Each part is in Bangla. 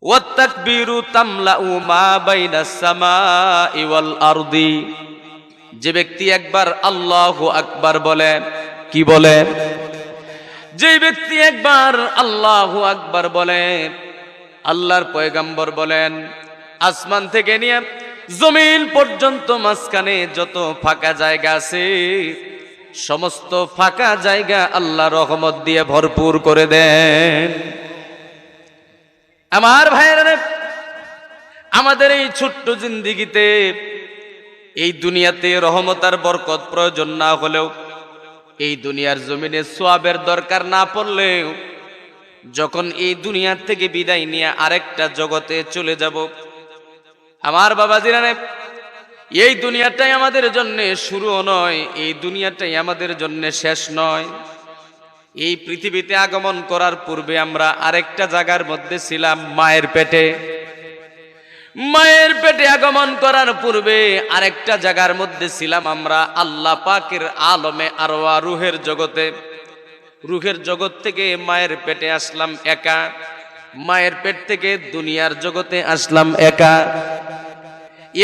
ওয়াত তাকবীরু তামলাউ মা বাইনাস সামাই ওয়াল আরদি। যে ব্যক্তি একবার আল্লাহু আকবার বলে, কি বলে? যে ব্যক্তি একবার আল্লাহু আকবার বলে, আল্লাহর পয়গম্বর বলেন আসমান থেকে নিয়ে জমিন পর্যন্ত মাঝখানে যত ফাঁকা জায়গা আছে সমস্ত ফাঁকা জায়গা আল্লাহ রহমত দিয়ে ভরপুর করে দেন। আমার ভাইয়েরা, আমাদের এই ছোট্ট জিন্দেগিতে এই দুনিয়াতে রহমত আর বরকত প্রয়োজন না হলেও, এই দুনিয়ার জমিনে সওয়াবের দরকার না পড়লেও, যখন এই দুনিয়ার থেকে বিদায় নিয়ে আরেকটা জগতে চলে যাব, আমার বাবাজিরা, এই দুনিয়াটাই আমাদের জন্য শুরুও নয়, এই দুনিয়াটাই আমাদের জন্য শেষ নয়। এই পৃথিবীতে আগমন করার পূর্বে আমরা আরেকটা জায়গার মধ্যে ছিলাম, মায়ের পেটে। মায়ের পেটে আগমন করার পূর্বে আরেকটা জায়গার মধ্যে ছিলাম আমরা, আল্লাহ পাকের আলমে আরওয়া, রুহের জগতে। রুহের জগৎ থেকে মায়ের পেটে আসলাম একা, মায়ের পেট থেকে দুনিয়ার জগতে আসলাম একা।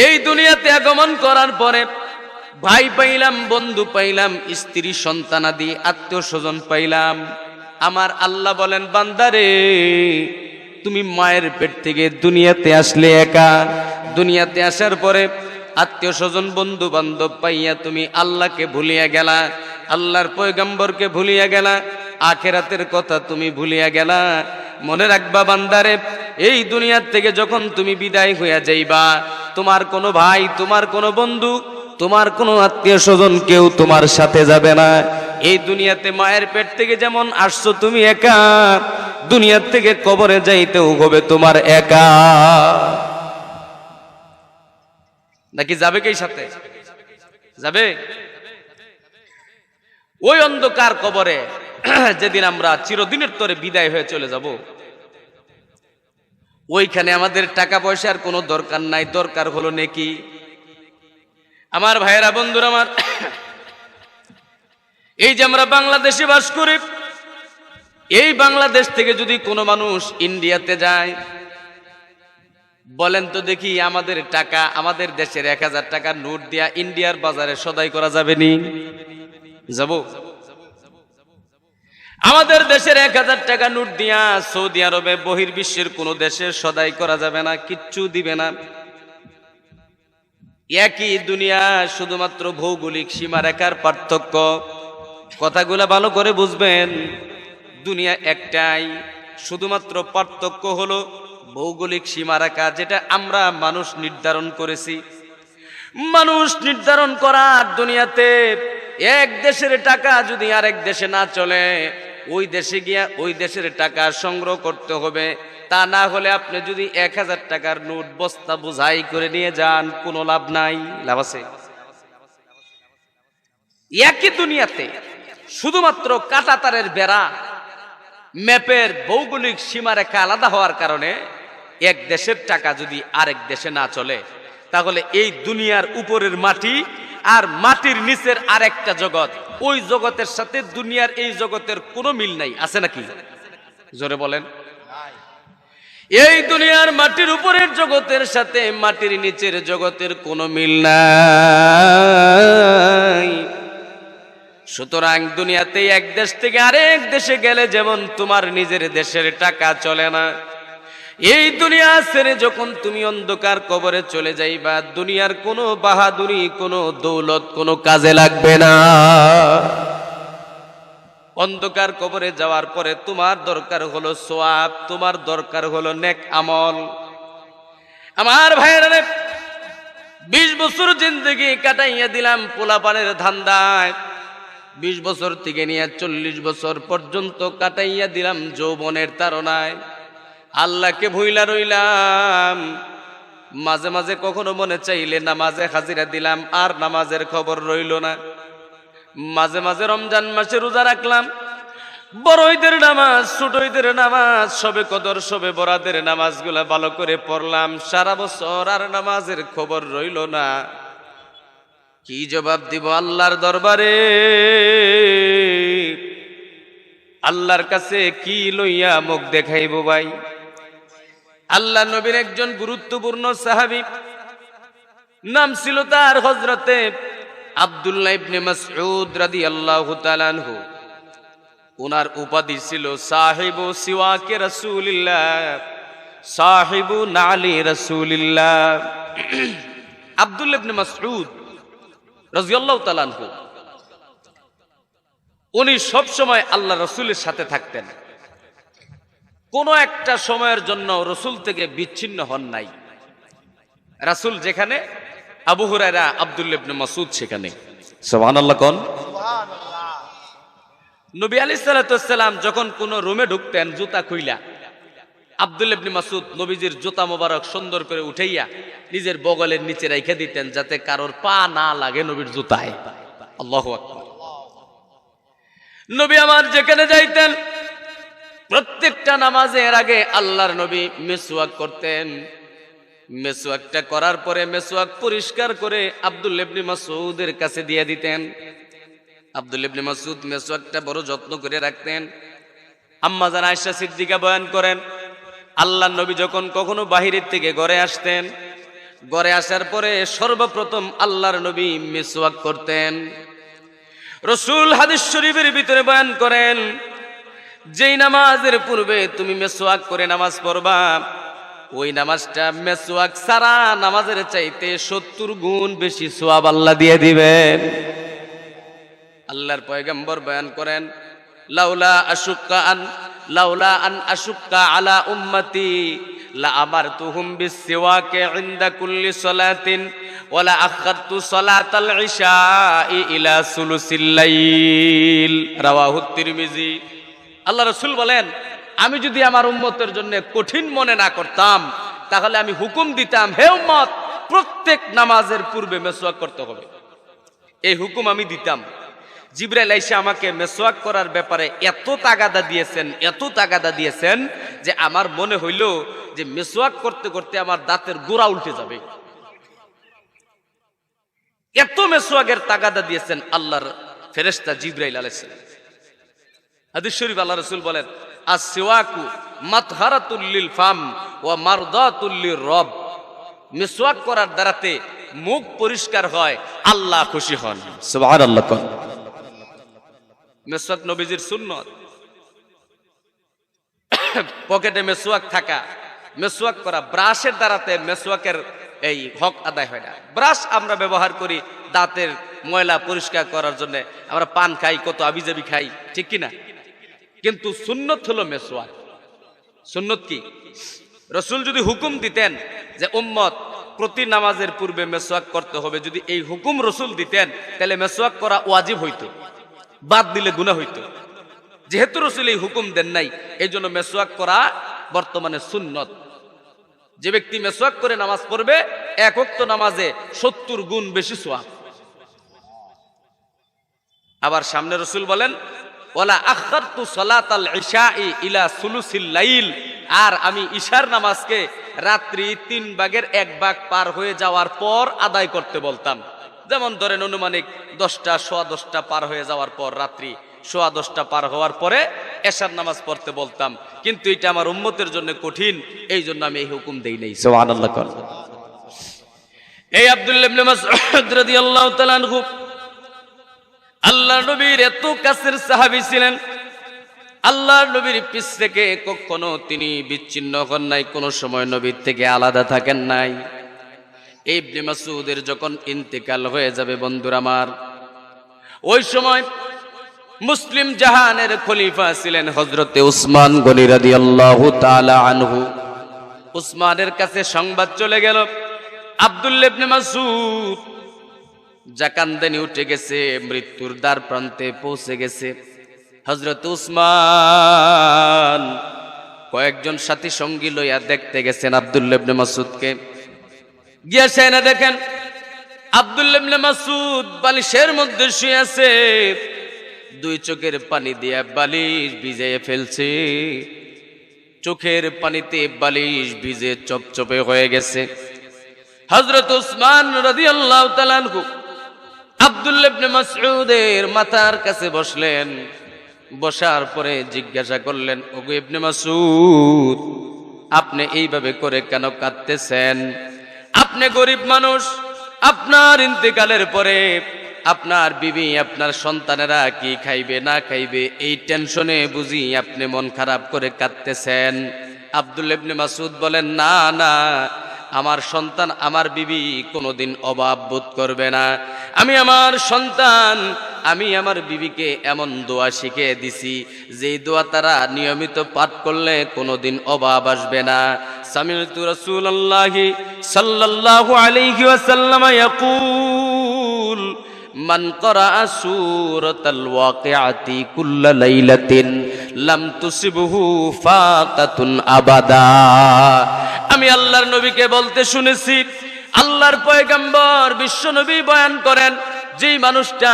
এই দুনিয়াতে আগমন করার পরে ভাই পাইলাম, বন্ধু পাইলাম, স্ত্রী সন্তানাদি আত্মীয় স্বজন পাইলাম। আমার আল্লাহ বলেন, বান্দারে তুমি মায়ের পেট থেকে দুনিয়াতে আসলে একা, দুনিয়াতে আসার পরে আত্মীয় স্বজন বন্ধু বান্ধব পাইয়া তুমি আল্লাহকে ভুলিয়া গেলা, আল্লাহর পয়গম্বরকে ভুলিয়া গেলা, আখিরাতের কথা তুমি ভুলিয়া গেলা। মনে রাখবা বান্দারে, এই দুনিয়ার থেকে যখন তুমি বিদায় হইয়া যাইবা, তোমার কোনো ভাই, তোমার কোনো বন্ধু, তোমার কোনো আত্মীয় স্বজন কেউ তোমার সাথে যাবে না। এই দুনিয়াতে মায়ের পেট থেকে যেমন আসছো তুমি একা, দুনিয়ার থেকে কবরে যাইতেও হবে তোমার একা। নাকি যাবে কে সাথে? যাবে ওই অন্ধকার কবরে, যেদিন আমরা চিরদিনের তরে বিদায় হয়ে চলে যাব। ওইখানে আমাদের টাকা পয়সার কোনো দরকার নাই, দরকার হলো নেকি। আমার ভাইয়েরা, বন্ধুরা আমার, এই যে আমরা বাংলাদেশে বাস করি, এই বাংলাদেশ থেকে যদি কোনো মানুষ ইন্ডিয়াতে যায়, বলেন তো দেখি, আমাদের টাকা, আমাদের দেশের 1000 টাকার নোট দিয়া ইন্ডিয়ার বাজারে সদাই করা যাবে নি? যাব? আমাদের দেশের 1000 টাকা নোট দিয়া সৌদি আরবে, বহির্বিশ্বের কোন দেশে সদাই করা যাবে না, কিচ্ছু দিবে না। একই দুনিয়া, শুধুমাত্র ভৌগোলিক সীমারেখার পার্থক্য। কথাগুলা ভালো করে বুঝবেন, দুনিয়া একটাই, শুধুমাত্র পার্থক্য হলো ভৌগোলিক সীমারেখা, যেটা আমরা মানুষ নির্ধারণ করেছি। মানুষ নির্ধারণ করার দুনিয়াতে এক দেশের টাকা যদি আরেক দেশে না চলে, ওই দেশে গিয়া ওই দেশের টাকা সংগ্রহ করতে হবে। তা না হলে আপনি যদি 1000 টাকার নোট বস্তা বোঝাই করে নিয়ে যান, কোনো লাভ নাই। লাভ আছে? একই দুনিয়াতে শুধুমাত্র কাঁটাতারের বেড়া, ম্যাপের ভৌগোলিক সীমারেখা আলাদা হওয়ার কারণে এক দেশের টাকা যদি আরেক দেশে না চলে, তাহলে এই দুনিয়ার উপরের মাটি আর মাটির নিচের আরেকটা জগৎ, ওই জগতের সাথে দুনিয়ার এই জগতের কোনো মিল নাই। আছে নাকি? জোরে বলেন। এই দুনিয়ার মাটির উপরের জগতের সাথে মাটির নিচের জগতের কোনো মিল নাই। সুতরাং দুনিয়াতে এক দেশ থেকে আরেক দেশে গেলে যেমন তোমার নিজের দেশের টাকা চলে না, এই দুনিয়া ছেড়ে যখন তুমি অন্ধকার কবরে চলে যাইবা, দুনিয়ার কোনো বাহাদুরি, কোনো দৌলত কোনো কাজে লাগবে না। অন্ধকার কবরে যাওয়ার পরে তোমার দরকার হলো সওয়াব, তোমার দরকার হলো নেক আমল। আমার ভাইয়েরা, 20 বছর জিন্দেগি কাটাইয়া দিলাম পোলাপানের ধান্দায়, 20 বছর থেকে নিয়ে 40 বছর পর্যন্ত কাটাইয়া দিলাম যৌবনের তাড়নায়। আল্লাহকে ভুইলা রইলাম। মাঝে মাঝে কখনো মনে চাইলে নামাজে হাজিরা দিলাম, আর নামাজের খবর রইল না। মাঝে মাঝে রমজান মাসে রোজা রাখলাম, বড় ঈদের নামাজ, ছোট ঈদের নামাজ, সবে কদর, সবে বরাতের নামাজগুলা ভালো করে পড়লাম। সারা বছর আর নামাজের খবর রইল না। কি জবাব দিব আল্লাহর দরবারে? আল্লাহর কাছে কি লইয়া মুখ দেখাইব ভাই? আল্লাহ নবীর একজন গুরুত্বপূর্ণ সাহাবী, নাম ছিল তার হযরতে আব্দুল্লাহ ইবনে মাসউদ রাদিয়াল্লাহু তাআলা আনহু। ওনার উপাধি ছিল সাহিবু সিওয়াকে রাসূলিল্লাহ, সাহিবু নালি রাসূলিল্লাহ। আব্দুল্লাহ ইবনে মাসউদ রাদিয়াল্লাহু তাআলা আনহু উনি সব সময় আল্লাহ রাসূলের সাথে থাকতেন, কোন একটা সময়ের জন্য রাসূল থেকে বিচ্ছিন্ন হন নাই। রাসূল যেখানে, আবু হুরায়রা আব্দুল্লাহ ইবনে মাসউদ সেখানে। সুবহানাল্লাহ কোন। নবী আলাইহিস সালাতু ওয়াস সালাম যখন কোন রুমে ঢুকতেন জুতা খুইলা, আব্দুল্লাহ ইবনে মাসউদ নবীজির জুতা মোবারক সুন্দর করে উঠাইয়া নিজের বগলের নিচে রেখে দিতেন, যাতে কারোর পা না লাগে নবীর জুতায়। আল্লাহু আকবার। নবী আমার যেখানে যাইতেন প্রত্যেকটা নামাজের আগে আল্লাহর নবী মিসওয়াক করতেন। মিসওয়াকটা করার পরে মিসওয়াক পরিষ্কার করে আব্দুল্লাহ ইবনে মাসউদের কাছে দিয়ে দিতেন। আব্দুল্লাহ ইবনে মাসউদ মিসওয়াকটা বড় যত্ন করে রাখতেন। আম্মা জান আয়েশা সিদ্দিকা বয়ান করেন, আল্লাহর নবী যখন কখনো বাহিরের থেকে ঘরে আসতেন, ঘরে আসার পরে সর্বপ্রথম আল্লাহর নবী মিসওয়াক করতেন। রাসূল হাদিস শরীফের ভিতরে বয়ান করেন, যেই নামাজের পূর্বে তুমি মিসওয়াক করে নামাজ পড়বা, ওই নামাজটা মিসওয়াক সারা নামাজের চাইতে 70 গুণ বেশি সওয়াব আল্লাহ দিয়ে দিবেন। আল্লাহর পয়গম্বর বয়ান করেন, লাউলা আন আশুক্কা আলা উম্মতি লা আমারতুহুম বিসওয়াকি ইনদা কুল্লি সালাতিন ওয়ালা আখারতু সালাতাল ইশাই ইলা সুলুসিল লাইল, রাওয়াহু তিরমিজি। আল্লাহ রাসূল বলেন, আমি যদি আমার উম্মতের জন্য কঠিন মনে না করতাম, তাহলে আমি হুকুম দিতাম, হে উম্মত, প্রত্যেক নামাজের পূর্বে মিসওয়াক করতে হবে। এই হুকুম আমি দিতাম। জিবরাইল আইসা আমাকে মিসওয়াক করার ব্যাপারে এত তাগাদা দিয়েছেন যে আমার মনে হইল যে মিসওয়াক করতে করতে আমার দাঁতের গোড়া উল্টে যাবে। এত মিসওয়াকের তাগাদা দিয়েছেন আল্লাহর ফেরেশতা জিবরাইল আলাইহিস সালাম। হাদিস শরীফ আল্লাহ রাসূল বলেন, আস-সিওয়াকু মাতহারাতুল লিল ফাম ওয়া মারদাতুল লির রব। মিসওয়াক করার দ্বারাতে মুখ পরিষ্কার হয়, আল্লাহ খুশি হন। সুবহানাল্লাহ। মিসওয়াক নবীজির সুন্নাত। পকেটে মিসওয়াক থাকা, মিসওয়াক করা, ব্রাশের দ্বারাতে মিসওয়াকের এই হক আদায় হয় না। ব্রাশ আমরা ব্যবহার করি দাঁতের ময়লা পরিষ্কার করার জন্য, আমরা পান খাই, কত আবিজাবি খাই, ঠিক কি না? কিন্তু সুন্নত হলো মিসওয়াক। সুন্নত কি? রাসূল যদি হুকুম দিতেন যে উম্মত প্রতি নামাজের পূর্বে মিসওয়াক করতে হবে, যদি এই হুকুম রাসূল দিতেন তাহলে মিসওয়াক করা ওয়াজিব হইতো, বাদ দিলে গুনাহ হইতো। যেহেতু রাসূল এই হুকুম দেন নাই, এই জন্য মিসওয়াক করা বর্তমানে সুন্নত। যে ব্যক্তি মিসওয়াক করে নামাজ পড়বে, এক ওয়াক্ত নামাজে 70 গুণ বেশি সওয়াব। আবার সামনে রাসূল বলেন, ওয়ালা আখারতু সালাতাল ইশাই ইলা সুলুসিল লাইল, আর আমি ঈশার নামাজকে রাত্রি 3 ভাগের 1 ভাগ পার হয়ে যাওয়ার পর আদায় করতে বলতাম। যেমন ধরেন অনুমানিক 10টা, সোয়া 10টা পার হয়ে যাওয়ার পর, রাত্রি সোয়া 10টা পার হওয়ার পরে এশার নামাজ পড়তে বলতাম। কিন্তু এটা আমার উম্মতের জন্য কঠিন, এই জন্য আমি এই হুকুম দেই নাই। সুবহানাল্লাহ। এই আব্দুল্লাহ ইবনে মাসউদ রাদিয়াল্লাহু তাআলা আনহু আল্লাহর নবীর এত কাছের সাহাবী ছিলেন, আল্লাহর নবীর পিছ থেকে কখনো তিনি বিচ্ছিন্ন হন নাই, কোনো সময় নবীর থেকে আলাদা থাকেন নাই। এই ইবনে মাসউদের যখন ইন্তেকাল হয়ে যাবে বন্ধুরা আমার, ওই সময় মুসলিম জাহানের খলিফা ছিলেন হযরতে উসমান গনি রাদিয়াল্লাহু তাআলা আনহু। উসমানের কাছে সংবাদ চলে গেল, আব্দুল্লাহ ইবনে মাসউদ জাকান্দানি উঠে গেছে, মৃত্যুর দ্বার প্রান্তে পৌঁছে গেছে। হযরত উসমান কয়েকজন সাথী সঙ্গী লইয়া দেখতে গেছেন আব্দুল্লাহ ইবনে মাসউদকে। গিয়া সেনা দেখেন আব্দুল্লাহ ইবনে মাসউদ বালিশের মধ্যে শুয়ে আছে, 2 চোখের পানি দিয়া বালিশ ভিজিয়ে ফেলছে। চোখের পানিতে বালিশ ভিজে চপচপে হয়ে গেছে। হযরত উসমান রাদিয়াল্লাহু তাআলা আনহু আব্দুল্লাহ ইবনে মাসউদের মাথার কাছে বসলেন। বসার পরে জিজ্ঞাসা করলেন, ওগো ইবনে মাসউদ, আপনি এইভাবে করে কেন কাঁদতেছেন? আপনি গরিব মানুষ, আপনার ইন্তেকালের পরে আপনার বিবি আপনার সন্তানেরা কি খাইবে না খাইবে এই টেনশনে বুঝি আপনি মন খারাপ করে কাঁদতেছেন। আব্দুল্লাহ ইবনে মাসউদ বলেন, না না, আমার সন্তান আমার বিবি কোনোদিন অভাব বোধ করবে না। আমি আমার সন্তান, আমি আমার বিবিকে এমন দোয়া শিখিয়ে দিছি যেই দোয়া তারা নিয়মিত পাঠ করলে কোনোদিন অভাব আসবে না। সামি'তু রাসূলুল্লাহি সাল্লাল্লাহু আলাইহি ওয়াসাল্লাম ইয়াকুল মান ক্বারাআ সূরাতাল ওয়াকিআতি কুল্লা লাইলাতিন লাম তুসিবহু ফাকাতুন আবাদা। আমি আল্লাহর নবীকে বলতে শুনেছি, আল্লাহর পয়গম্বর বিশ্ব নবী বয়ান করেন, যেই মানুষটা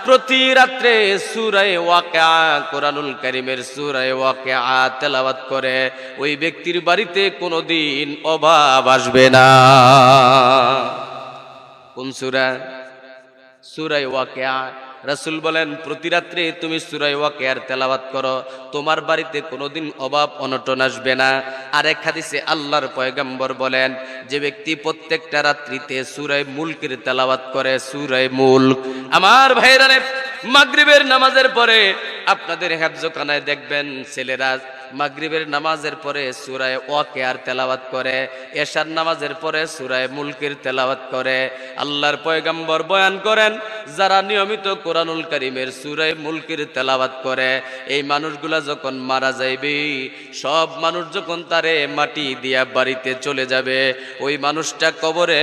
প্রতি রাত্রে সূরা ওয়াকিয়া, কোরআনুল কারীমের সূরা ওয়াকিয়া তেলাওয়াত করে, ওই ব্যক্তির বাড়িতে কোনোদিন অভাব আসবে না। কোন সূরা? সূরা ওয়াকিয়া। রাসূল বলেন, প্রতি রাত্রে তুমি সূরা ওয়াকিয়ার তেলাওয়াত করো, তোমার বাড়িতে কোনোদিন অভাব অনটন আসবে না। আর এক হাদিসে আল্লাহর পয়গম্বর বলেন, যে ব্যক্তি প্রত্যেকটা রাত্রিতে সূরা মুলকের তেলাওয়াত করে, সূরা মুলক, আমার ভাইরা রে, মাগরিবের নামাজের পরে আপনাদের হেফজখানায় দেখবেন ছেলেরা মাগরিবের নামাজের পরে সূরা ওয়াকিয়ার তেলাওয়াত করে, এশার নামাজের পরে সূরা মুলকের তেলাওয়াত করে। আল্লাহর পয়গম্বর বয়ান করেন, যারা নিয়মিত কোরআনুল কারীমের সূরা মুলকের তেলাওয়াত করে, এই মানুষগুলা যখন মারা যাইবে, সব মানুষ যখন তারে মাটি দিয়া বাড়িতে চলে যাবে, ওই মানুষটা কবরে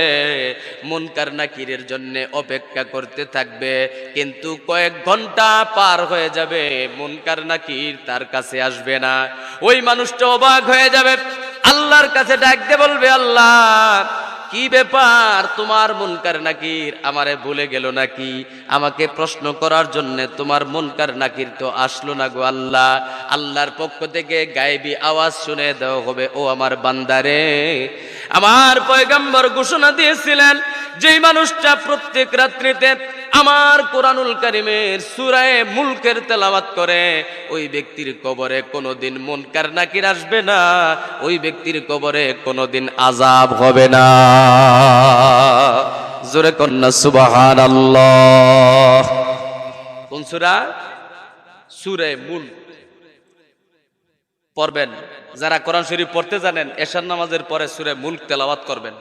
মুনকার নাকিরের জন্য অপেক্ষা করতে থাকবে, কিন্তু কয়েক ঘন্টা পার হয়ে যাবে, মুনকার নাকির তার কাছে আসবে না। ওই মানুষটা অবাক হয়ে যাবে, আল্লাহর কাছে ডাক দিয়ে বলবে, আল্লাহ কি ব্যাপার, তোমার মুনকার নাকির আমারে ভুলে গেল নাকি? আমাকে প্রশ্ন করার জন্য তোমার মুনকার নাকির তো আসলো না গো আল্লাহ। আল্লাহর পক্ষ থেকে গায়েবী আওয়াজ শুনে দেওয়া হবে, ও আমার বান্দারে, আমার পয়গম্বর ঘোষণা দিয়েছিলেন, যেই মানুষটা প্রত্যেক রাত্রিতে আমার কোরআনুল কারীমের সূরা মুলকের তেলাওয়াত করে, ওই ব্যক্তির কবরে কোনোদিন মুনকার নাকির আসবে না, ওই ব্যক্তির কবরে কোনোদিন আযাব হবে না। জোরে কন্না সুবহানাল্লাহ। কোন সূরা? সূরা মুলক পড়বেন। যারা কোরআন শরীফ পড়তে জানেন, এশার নামাজের পরে সূরা মুলক তেলাওয়াত করবেন,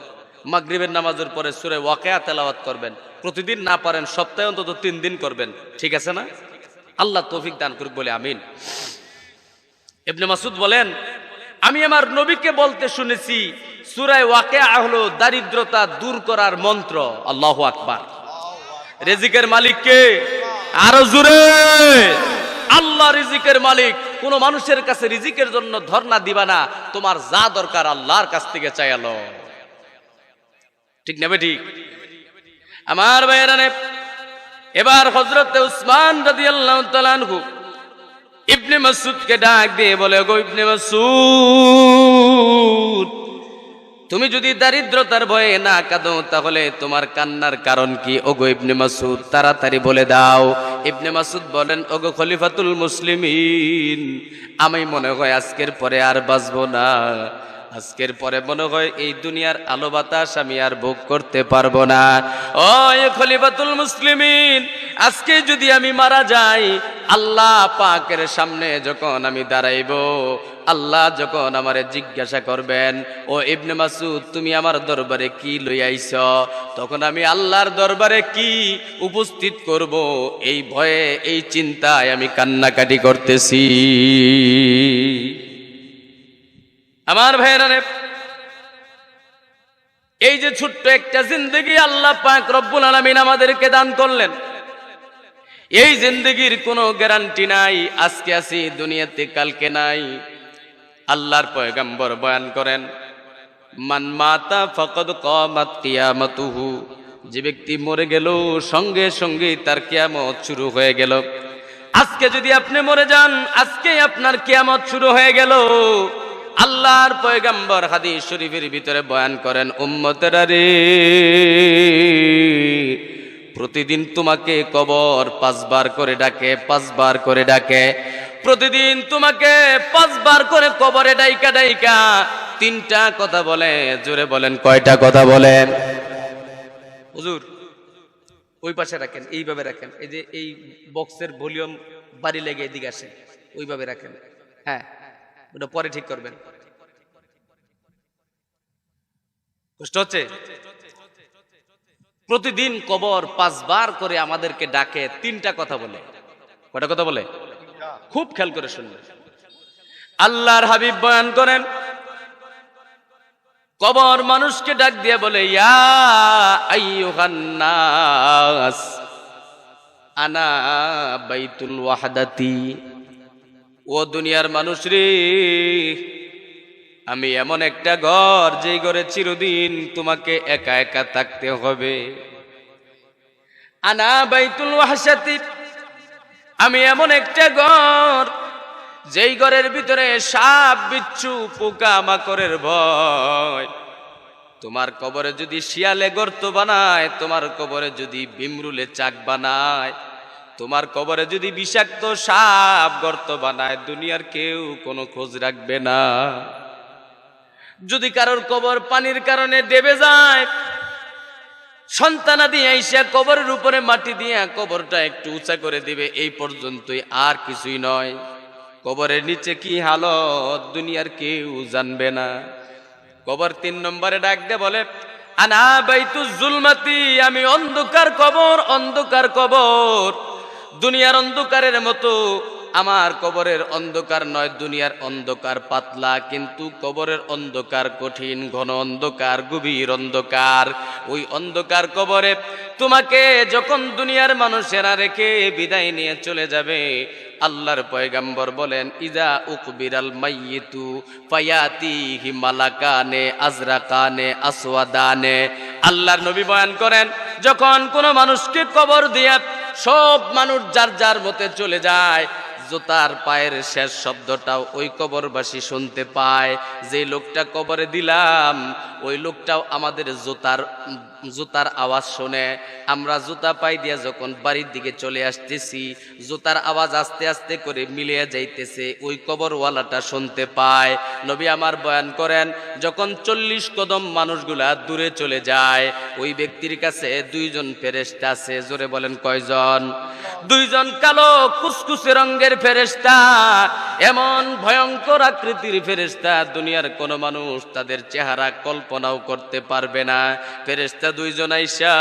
মাগরিবের নামাজের পরে সূরা ওয়াকিয়া তেলাওয়াত করবেন। প্রতিদিন না পারেন সপ্তাহে অন্তত 3 দিন করবেন, ঠিক আছে না? আল্লাহ তৌফিক দান করুক বলে আমিন। ইবনে মাসউদ বলেন, আমি আমার নবীকে বলতে শুনেছি, সূরা ওয়াকিয়া হলো দারিদ্রতা দূর করার মন্ত্র। আল্লাহু আকবার। রিজিকের মালিক কে? আরো জোরে। আল্লাহ রিজিকের মালিক। কোন মানুষের কাছে রিজিকের জন্য ধর্ণা দিবা না, তোমার যা দরকার আল্লাহর কাছ থেকে চাইলো, ঠিক না ঠিক? আমার ভাইয়েরা, এবার হযরত উসমান রাদিয়াল্লাহু তাআলা আনহু ইবনে মাসউদকে ডাক দিয়ে বলে, গো ইবনে মাসউদ, তুমি যদি দারিদ্রতার ভয়ে না কাঁদো, তাহলে তোমার কান্নার কারণ কি? ওগো ইবনে মাসউদ, তাড়াতাড়ি বলে দাও। ইবনে মাসউদ বলেন, ওগো খলিফাতুল মুসলিমিন, আমি মনে হয় আজকের পরে আর বাঁচবো না, আজকের পরে মনে হয় এই দুনিয়ার আলো বাতাস আমি আর ভোগ করতে পারবো না। ও খলিফাতুল মুসলিমিন, আজকে যদি আমি মারা যাই, আল্লাহ পাকের সামনে যখন আমি দাঁড়াইব, আল্লাহ যখন আমারে জিজ্ঞাসা করবেন, ও ইবনে মাসউদ, তুমি আমার দরবারে কি লই আইছ, তখন আমি আল্লাহর দরবারে কি উপস্থিত করব, এই ভয়ে এই চিন্তায় আমি কান্নাকাটি করতেছি। আমার ভাইয়েরা, এই যে ছোট্ট একটা জিন্দেগি আল্লাহ পাক রব্বুল আলামিন আমাদেরকে দান করলেন, এই জিন্দেগির কোনো গ্যারান্টি নাই, আজকে আছি দুনিয়াতে কালকে নাই। আল্লাহর পয়গম্বর বয়ান করেন, মান মাতা ফাকাদ কামাত কিয়ামাতুহু, যে ব্যক্তি মরে গেল সঙ্গে সঙ্গে তার কিয়ামত শুরু হয়ে গেল। আজকে যদি আপনি মরে যান, আজকেই আপনার কিয়ামত শুরু হয়ে গেল। আল্লাহর পয়গম্বর হাদিস শরীফের ভিতরে বয়ান করেন, উম্মতেরা রে, প্রতিদিন তোমাকে কবর 5 বার করে ডাকে, 5 বার করে ডাকে। প্রতিদিন তোমাকে 5 বার করে কবরে ডাইকা ডাইকা তিনটা কথা বলে, জোরে বলেন কয়টা কথা বলেন? হুজুর ওই পাশে রাখেন, এইভাবে রাখেন, এই যে এই বক্সের ভলিউম বাড়ি লেগে এদিকে আসে, ওইভাবে রাখেন। হ্যাঁ, ওটা পরে ঠিক করবেন। কষ্ট হচ্ছে? প্রতিদিন কবর 5 বার করে আমাদেরকে ডাকে, তিনটা কথা বলে। কয়টা কথা বলে? খুব খেয়াল করে শুনবেন। আল্লাহর হাবিব বয়ান করেন, কবর মানুষকে ডাক দিয়ে বলে, ইয়া আইয়ুহান নাস আনা বাইতুল ওয়াহদাতি। ও দুনিয়ার মানুষ রে, আমি এমন একটা ঘর, যেই ঘরে চিরদিন তোমাকে একা একা থাকতে হবে। আনা বাইতুল ওয়াহশাতি, আমি এমন একটা ঘর, যেই ঘরের ভিতরে সাপ বিচ্ছু পোকা মাকড়ের ভয়। তোমার কবরে যদি শিয়ালে গর্ত বানায়, তোমার কবরে যদি বিমরুলে চাক বানায়, তোমার কবরে যদি বিষাক্ত সাপ গর্ত বানায়, দুনিয়ার কেউ কোনো খোঁজ রাখবে না। যদি কারোর কবর পানির কারণে ডেবে যায়, সন্তানাদি আইসা কবরের উপরে মাটি দিয়া কবরটা একটু উঁচা করে দিবে, এই পর্যন্তই, আর কিছুই নয়। কবরের নিচে কি হালত দুনিয়ার কেউ জানবে না। কবর 3 নম্বরে ডাক দে বলে, আনা বাইতুজ জুলমাতি, আমি অন্ধকার কবর, অন্ধকার কবর। দুনিয়ার অন্ধকারের মতো আমার কবরের অন্ধকার নয়, দুনিয়ার অন্ধকার পাতলা, কিন্তু কবরের অন্ধকার কঠিন, ঘন অন্ধকার, গভীর অন্ধকার। ওই অন্ধকার কবরে তোমাকে যখন দুনিয়ার মানুষেরা রেখে বিদায় নিয়ে চলে যাবে, আল্লাহর পয়গম্বর বলেন, ইজা উকবিরাল মাইয়িতু ফায়াতিহি মালাকানে আজরাকানে আসওয়াদানে। আল্লাহর নবী বয়ান করেন, যখন কোন মানুষকে কবর দিয়া সব মানুষ যার যার মতে চলে যায়, জুতার পায়ের শেষ শব্দটাও ওই কবরবাসী শুনতে পায়। যে লোকটা কবরে দিলাম, ওই লোকটাও আমাদের জুতার আওয়াজ শুনে। আমরা জুতা পাই দিয়া যখন বাড়ির দিকে চলে আসতেছি, জুতার আওয়াজ আস্তে আস্তে করে মিলিয়ে যাইতেছে, ওই কবরওয়ালাটা শুনতে পায়। নবী আমার বয়ান করেন, যখন 40 কদম মানুষগুলা দূরে চলে যায়, ওই ব্যক্তির কাছে 2 জন ফেরেশতা আছে। জোরে বলেন কয়জন? 2 জন কালো কুসকুসে রঙের ফেরেশতা, এমন ভয়ঙ্কর আকৃতির ফেরেশতা, দুনিয়ার কোন মানুষ তাদের চেহারা কল্পনাও করতে পারবে না। ফেরেশতা 2 জন আইসা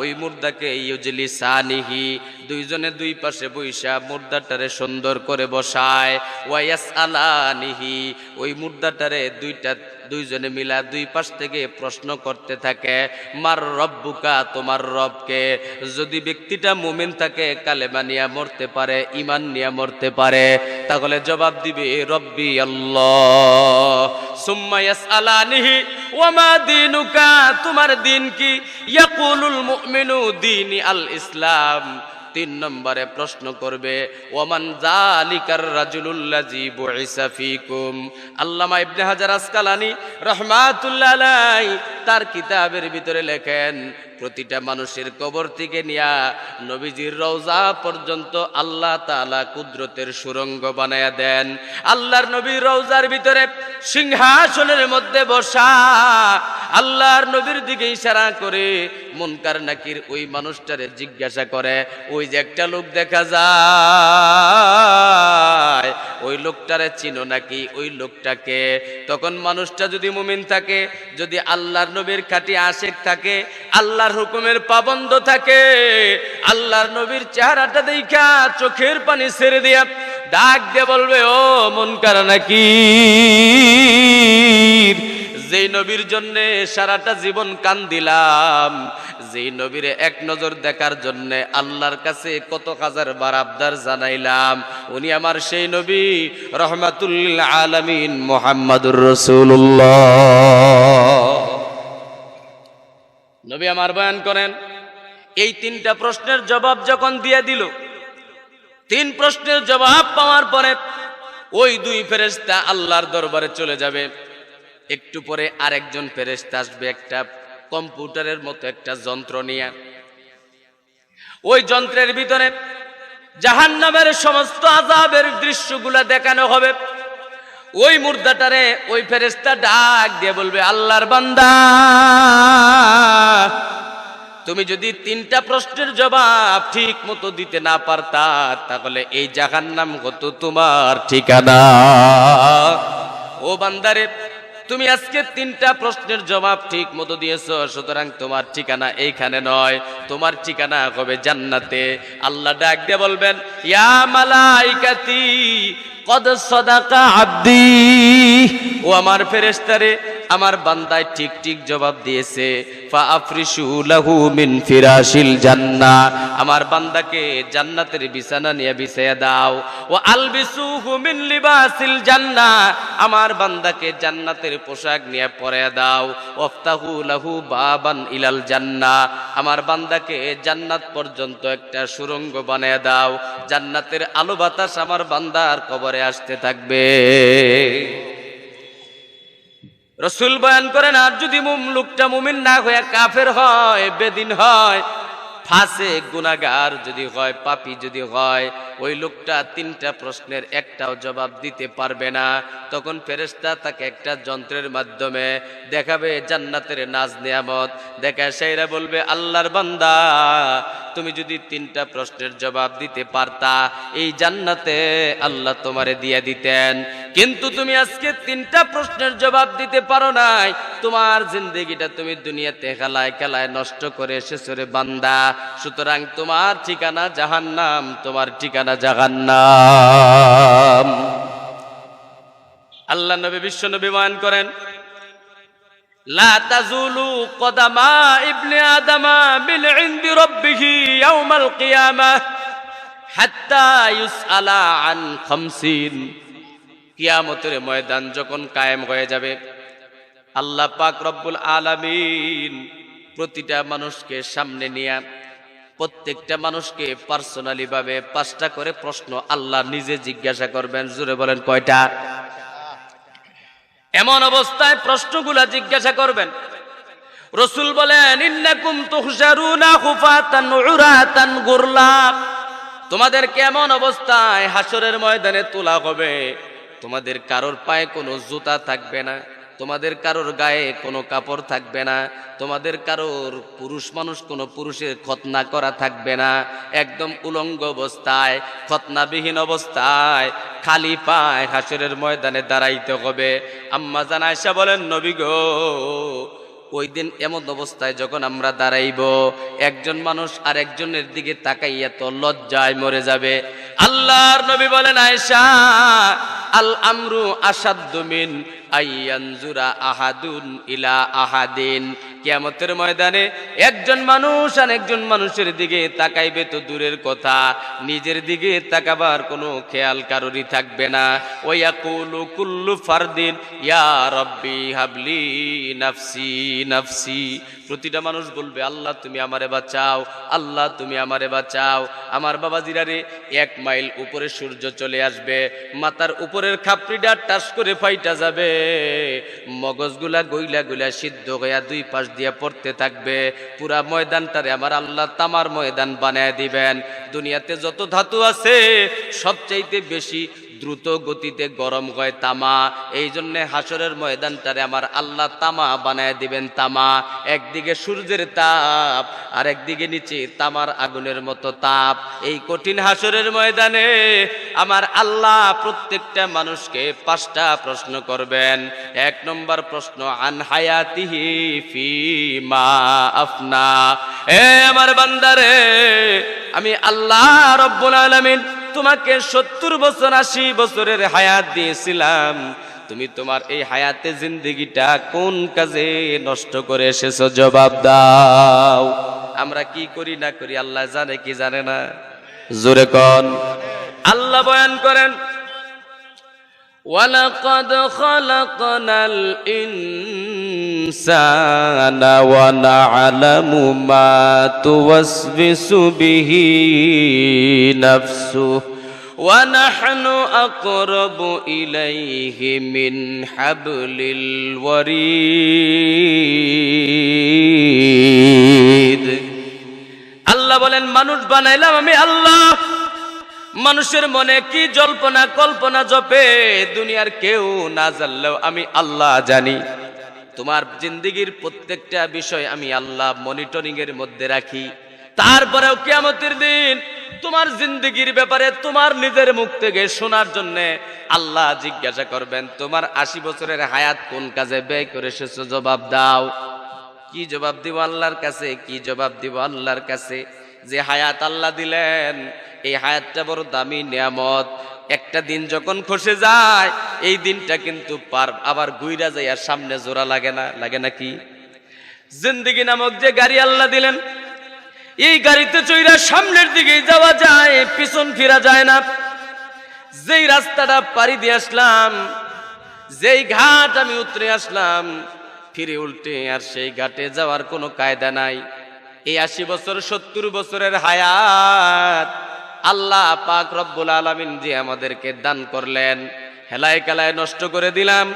ওই মুর্দাকে ইউজলিসানিহি, 2 জনে 2 পাশে বইসা মুর্দাটারে সুন্দর করে বসায়। ওয়ায়াসআলানিহি, ওই মুর্দাটারে 2 জনে মিলা 2 পাশ থেকে প্রশ্ন করতে থাকে, মার রব্বুকা, তোমার রবকে। যদি ব্যক্তিটা মুমিন থাকে, কালেমা নিয়া মরতে পারে, ঈমান নিয়া মরতে পারে, তাহলে জবাব দিবে রব্বি আল্লাহ। সুম্মা ইয়াসআলানিহি ওয়ামা দীনুকা, তোমার দিন কি? ইয়াকুলুল মুমিনু দীনি আল ইসলাম। 3 নম্বরে প্রশ্ন করবে, ওমান যালিকার রাজুলুল্লাযী বুইসা ফীকুম। আল্লামা ইবনে হাজার আসকালানী রাহমাতুল্লাহ আলাইহি তার কিতাবের ভিতরে লেখেন, প্রতিটা মানুষের কবর থেকে নিয়া নবীজির রওজা পর্যন্ত আল্লাহ তাআলা কুদরতের সুরঙ্গ বানায়া দেন। আল্লাহর নবীর রওজার ভিতরে সিংহাসনের মধ্যে বসা, আল্লাহর নবীর দিকে ইশারা করে মুনকার নাকির ওই মানুষটারে জিজ্ঞাসা করে, ওই যে একটা লোক দেখা যায়, ওই লোকটারে চিনো নাকি? ওই লোকটাকে? তখন মানুষটা যদি মুমিন থাকে, যদি আল্লাহর নবীর খাঁটি আশিক থাকে, আল্লাহর হুকুমের পাবন্ধ থাকে, আল্লাহর নবীর চেহারাটা দেখা চোখের পানি ছেড়ে দিয়া ডাক দিয়ে বলবে, ও মুনকার নাকির, যেই নবীর জন্য সারাটা জীবন কান্দিলাম, যেই নবীর এক নজর দেখার জন্য আল্লাহর কাছে কত হাজার বার আবদার জানাইলাম, উনি আমার সেই নবী রহমাতুল লিল আলামিন মুহাম্মাদুর রাসূলুল্লাহ। নবী আমার বয়ান করেন, এই 3টা প্রশ্নের জবাব যখন দিয়ে দিল, 3 প্রশ্নের জবাব পাওয়ার পরে ওই 2 ফেরেশতা আল্লাহর দরবারে চলে যাবে। একটু পরে আরেকজন ফেরেশতা আসবে, একটা কম্পিউটারের মতো একটা যন্ত্র নিয়ে। ওই যন্ত্রের ভিতরে জাহান্নামের সমস্ত আযাবের দৃশ্যগুলা দেখানো হবে। ওই মুর্দাটারে ওই ফেরেশতা ডাক দিয়ে বলবে, আল্লাহর বান্দা, তুমি যদি 3টা প্রশ্নের জবাব ঠিক মতো দিতে না পারতা, তাহলে এই জাহান্নাম হতো তোমার ঠিকানা। ও বান্দারে, তুমি আজকে 3টা প্রশ্নের জবাব ঠিক মতো দিয়েছো, সুতরাং তোমার ঠিকানা এইখানে নয়, তোমার ঠিকানা হবে জান্নাতে। আল্লাহ ডাক দিয়ে বলবেন, ইয়া মালাইকাতি কদ সাদাকা আব্দি, ও আমার ফেরেশতারে, আমার বান্দায় ঠিক ঠিক জবাব দিয়েছে। ফা আফরিশু লাহু মিন ফিরাশিল জান্নাহ, আমার বান্দাকে জান্নাতের বিছানা নিয়ে বিছায়া দাও। ও আলবিসুহু মিন লিবাসিল জান্নাহ, আমার বান্দাকে জান্নাতের পোশাক নিয়ে পরায়া দাও। ওয়াফতাহু লাহু বাবান ইলাল জান্নাহ, আমার বান্দাকে জান্নাত পর্যন্ত একটা সুড়ঙ্গ বানায়া দাও। জান্নাতের আলো বাতাস আমার বান্দার কবরে আসতে থাকবে। রাসূল বয়ান করেন, আর যদি লোকটা মুমিন না হয়ে কাফের হয়, বেদিন হয়, ফাসিক গুনাহগার যদি হয়, পাপী যদি হয়, ওই লোকটা 3টা প্রশ্নের একটাও জবাব দিতে পারবে না। তখন ফেরেশতা তাকে একটা যন্ত্রের মাধ্যমে দেখাবে জান্নাতের নাজ নিয়ামত, দেখায় সেইরা বলবে, আল্লাহর বান্দা, তুমি যদি 3টা প্রশ্নের জবাব দিতে পারতা, এই জান্নাতে আল্লাহ তোমারে দিয়ে দিতেন। কিন্তু তুমি আজকে 3টা প্রশ্নের জবাব দিতে পারো নাই, তোমার জিন্দেগিটা তুমি দুনিয়াতে খেলায় খেলায় নষ্ট করে এসেছো রে বান্দা। সুতরাং তোমার ঠিকানা জাহান্নাম, তোমার ঠিকানা জাহান্নাম। আল্লাহ নবী, বিশ্ব নবী বয়ান করেন, লা তাজুলু কদামা ইবনে আদমা মিন ইনদি রাব্বিহি ইয়াউমাল কিয়ামাহ হাত্তা ইউসআলা আন খামসিন। কিয়ামতের ময়দান যখন কায়েম হয়ে যাবে, আল্লাহ পাক রব্বুল আলামিন প্রতিটা মানুষকে সামনে নিয়ে প্রত্যেকটা মানুষকে পার্সোনালি ভাবে 5টা করে প্রশ্ন আল্লাহ নিজে জিজ্ঞাসা করবেন। জোরে বলেন, কয়টা? এমন অবস্থায় প্রশ্নগুলা জিজ্ঞাসা করবেন। রাসূল বলেন, ইন্নাকুম তুহশারুনা খুফাতান উরাতান গুরলা, তোমাদের কেমন অবস্থায় হাসরের ময়দানে তোলা হবে, তোমাদের কারোর পায়ে কোনো জুতা থাকবে না, তোমাদের কারোর গায়ে কোনো কাপড় থাকবে না, তোমাদের কারোর পুরুষ মানুষ কোনো পুরুষের খতনা করা থাকবে না, একদম উলঙ্গ অবস্থায়, খতনাবিহীন অবস্থায় খালি পায়ে হাসরের ময়দানে দাঁড়াইতে হবে। আম্মা জান আয়েশা বলেন, নবী গো, ওই দিন এমন অবস্থায় যখন আমরা দাঁড়াইব, একজন মানুষ আর একজনের দিকে তাকাইয়া তো লজ্জায় মরে যাবে। আল্লাহর নবী বলেন, আয়েশা, আল আমরু আসাদ্দু মিন আইয়ানজুরা আহাদুন ইলা আহাদিন। কিয়ামতের ময়দানে একজন মানুষ আর একজন মানুষের দিকে তাকাইবে তো দূরের কথা, নিজের দিকে তাকাবার কোনো খেয়াল কারোরই থাকবে না। ওয়ায়াকুলু কুল্লু ফারদিন ইয়া রাব্বি হাবলি নাফসি নাফসি, প্রতিটা মানুষ বলবে, আল্লাহ তুমি আমারে বাঁচাও, আল্লাহ তুমি আমারে বাঁচাও। আমার বাবাজিরা রে, 1 মাইল উপরে সূর্য চলে আসবে, মাথার উপরের খাপড়িটা টাস করে ফাইটা যাবে, মগজগুলা গইলা গইলা সিদ্ধ হইয়া 2 পাশ দিয়ে পড়তে থাকবে। পুরা ময়দানটারে আমার আল্লাহ তামার ময়দান বানায় দিবেন। দুনিয়াতে যত ধাতু আছে সবচাইতে বেশি দ্রুত গতিতে গরম হয় তামা, এই জন্য হাসরের ময়দানটারে আমার আল্লাহ তামা বানায় দিবেন। তামা, একদিকে সূর্যের তাপ আর একদিকে নিচে তামার আগুনের মতো তাপ। এই কঠিন হাসরের ময়দানে আমার আল্লাহ প্রত্যেকটা মানুষকে 5টা প্রশ্ন করবেন। 1 নম্বর প্রশ্ন, আন হায়াতিহি ফিমা আফনা, এ আমার বান্দারে, আমি আল্লাহ রব্বুল আলামিন তোমাকে 70 বছর 80 বছরের হায়াত দিয়েছিলাম, তুমি তোমার এই হায়াতে জিন্দেগিটা কোন কাজে নষ্ট করে এসেছো, জবাব দাও। আমরা কি করি না করি আল্লাহ জানে কি জানে না? জোরে কোন। আল্লাহ বয়ান করেন, ওয়ালাকাদ খালাকনাল ইনসানা ওয়া না'লামু মা তুওয়াসবিসু বিহি নাফসুহু ওয়া নাহনু আকরাবু ইলাইহি মিন হাবলিল ওয়ারিদ। আল্লাহ বলেন, মানুষ বানাইলাম আমি আল্লাহ, মানুষের মনে কি জল্পনা কল্পনা জপে দুনিয়ার কেউ না জানলেও আমি আল্লাহ জানি। তোমার জিন্দেগীর প্রত্যেকটা বিষয় আমি আল্লাহ মনিটরিং এর মধ্যে রাখি। তারপরেও কিয়ামতের দিন তোমার জিন্দেগীর ব্যাপারে তোমার নিজের মুখ থেকে শোনার জন্য আল্লাহ জিজ্ঞাসা করবেন, তোমার 80 বছরের হায়াত কোন কাজে ব্যয় করে এসেছো, জবাব দাও। কি জবাব দিব আল্লাহর কাছে? কি জবাব দিব আল্লাহর কাছে? যে হায়াত আল্লাহ দিলেন এই হায়াতটা বড় দামি নিয়ামত। একটা দিন যখন খসে যায় এই দিনটা কিন্তু আবার ঘুইরা যায় আর সামনে জোড়া লাগে না, লাগে নাকি? জিন্দেগি নামক যে গাড়ি আল্লাহ দিলেন এই গাড়িতে চইরা সামনের দিকে যাওয়া যায়, পিছন ফিরা যায় না। যেই রাস্তাটা পাড়ি দিয়ে আসলাম, যেই ঘাট আমি উতরে আসলাম, ফিরে উল্টে আর সেই ঘাটে যাওয়ার কোনো কায়দা নাই। এই 80 বছর 70 বছরের হায়াত আল্লাহ পাক রব্বুল আলামিন যে আমাদেরকে দান করলেন, হেলায় কালায় নষ্ট করে দিলাম,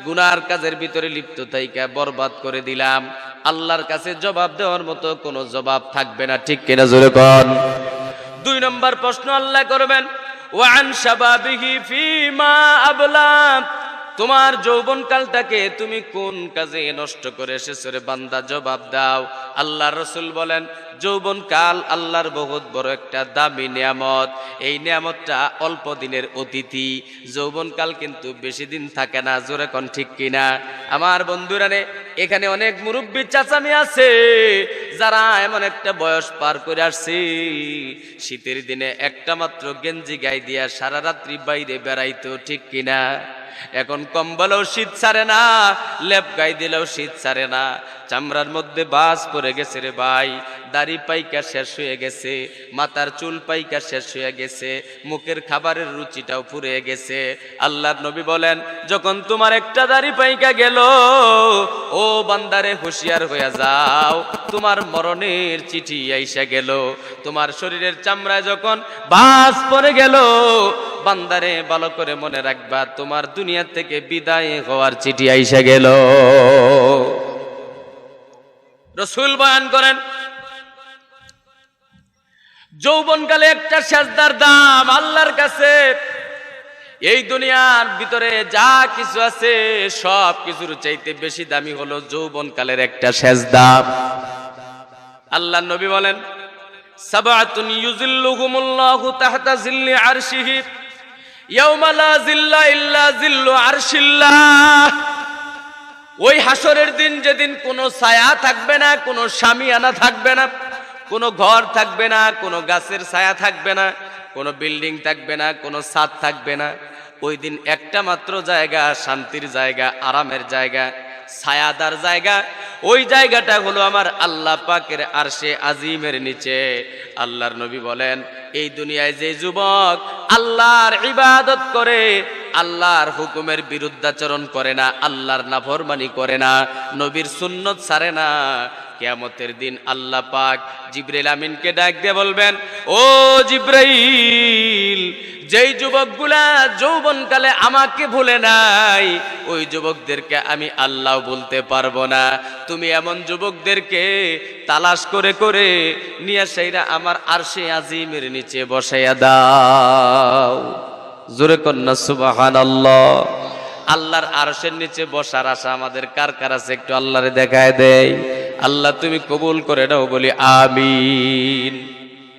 গুনার কাজের ভিতরে লিপ্ত থাইকা বরবাদ করে দিলাম। আল্লাহর কাছে জবাব দেওয়ার মতো কোনো জবাব থাকবে না, ঠিক কিনা জোরে কোন? 2 নম্বর প্রশ্ন আল্লাহ করবেন, ওয়ান শাবাবিহি ফিমা আবলা, তোমার যৌবনকালটাকে তুমি কোন কাজে নষ্ট করে এসেছো রে বান্দা, জবাব দাও। আল্লাহর রাসূল বলেন, যৌবনকাল আল্লাহর বহুত বড় একটা দামি নিয়ামত। এই নিয়ামতটা অল্প দিনের অতিথি। যৌবনকাল কিন্তু বেশি দিন থাকে না, জোরে কোন ঠিক কিনা? আমার বন্ধুরা রে, এখানে অনেক মুরব্বী চাচামি আছে যারা এমন একটা বয়স পার করে আসছে, শীতের দিনে একটা মাত্র গেঞ্জি গায়ে দিয়া সারা রাত্রি বাইরে বেড়াইতো, ঠিক কিনা? এখন কম্বলেও শীত ছাড়ে না, লেপ গায়ে দিলেও শীত ছাড়ে না, চামড়ার মধ্যে বাস পড়ে গেছে রে ভাই। দাড়ি পাইকা শেষ হয়ে গেছে, মাথার চুল পাইকা শেষ হয়ে গেছে, মুখের খাবারের রুচিটাও ফুরিয়ে গেছে। আল্লাহর নবী বলেন, যখন তোমার একটা দাড়ি পাইকা গেল, ও বান্দারে হুঁশিয়ার হয়ে যাও, তোমার মরণের চিঠি আইসা গেল। তোমার শরীরের চামড়ায় যখন বাস পড়ে গেল, বান্দারে ভালো করে মনে রাখবা, তোমার দুনিয়া থেকে বিদায় হওয়ার চিঠি আইসা গেল। রাসূল বয়ান করেন, যৌবনকালে একটা সেজদার দাম আল্লাহর কাছে। এই দুনিয়ার ভিতরে যা কিছু আছে সব কিছুর চাইতে বেশি দামি হলো যৌবনকালের একটা সেজদা। আল্লাহর নবী বলেন, সাবআতুন ইউযিল্লুহুমুল্লাহু তাহতা জিল্লি আরশিহি ইয়াওমা লা জিল্লা ইল্লা জিল্লু আরশিল্লাহ। ওই হাসরের দিন, যেদিন কোনো ছায়া থাকবে না, কোনো শামিয়ানা থাকবে না, কোনো ঘর থাকবে না, কোনো গাছের ছায়া থাকবে না, কোনো বিল্ডিং থাকবে না, কোনো ছাদ থাকবে না। ওই দিন একটা মাত্র জায়গা, শান্তির জায়গা, আরামের জায়গা, ছায়াদার জায়গা। ওই জায়গাটা হলো আমার আল্লাহ পাকের আরশে আজিমের নিচে। আল্লাহর নবী বলেন, এই দুনিয়ায় যে যুবক আল্লাহর ইবাদত করে, আল্লাহর হুকুমের বিরুদ্ধাচরণ করে না, আল্লাহর নাফরমানি করে না, নবীর সুন্নত ছাড়ে না, কিয়ামতের দিন আল্লাহ পাক জিবরাইল আমিনকে ডাক দিয়ে বলবেন, ও জিবরাইল, যেই যুবকগুলা যৌবনকালে আমাকে ভুলে নাই, ওই যুবকদেরকে আমি আল্লাহ বলতে পারবো না। তুমি এমন যুবকদেরকে তালাশ করে করে নিয়ে সেইরা আমার আরশে আজিমের নিচে বসাইয়া দাও। জোরে কন্যা সুবহানাল্লাহ। আল্লাহর আরশের নিচে বসার আশা আমাদের কার কার আছে? একটু আল্লাহরে দেখায় দেয়। আল্লাহ তুমি কবুল করে নাও, বলি আমিন।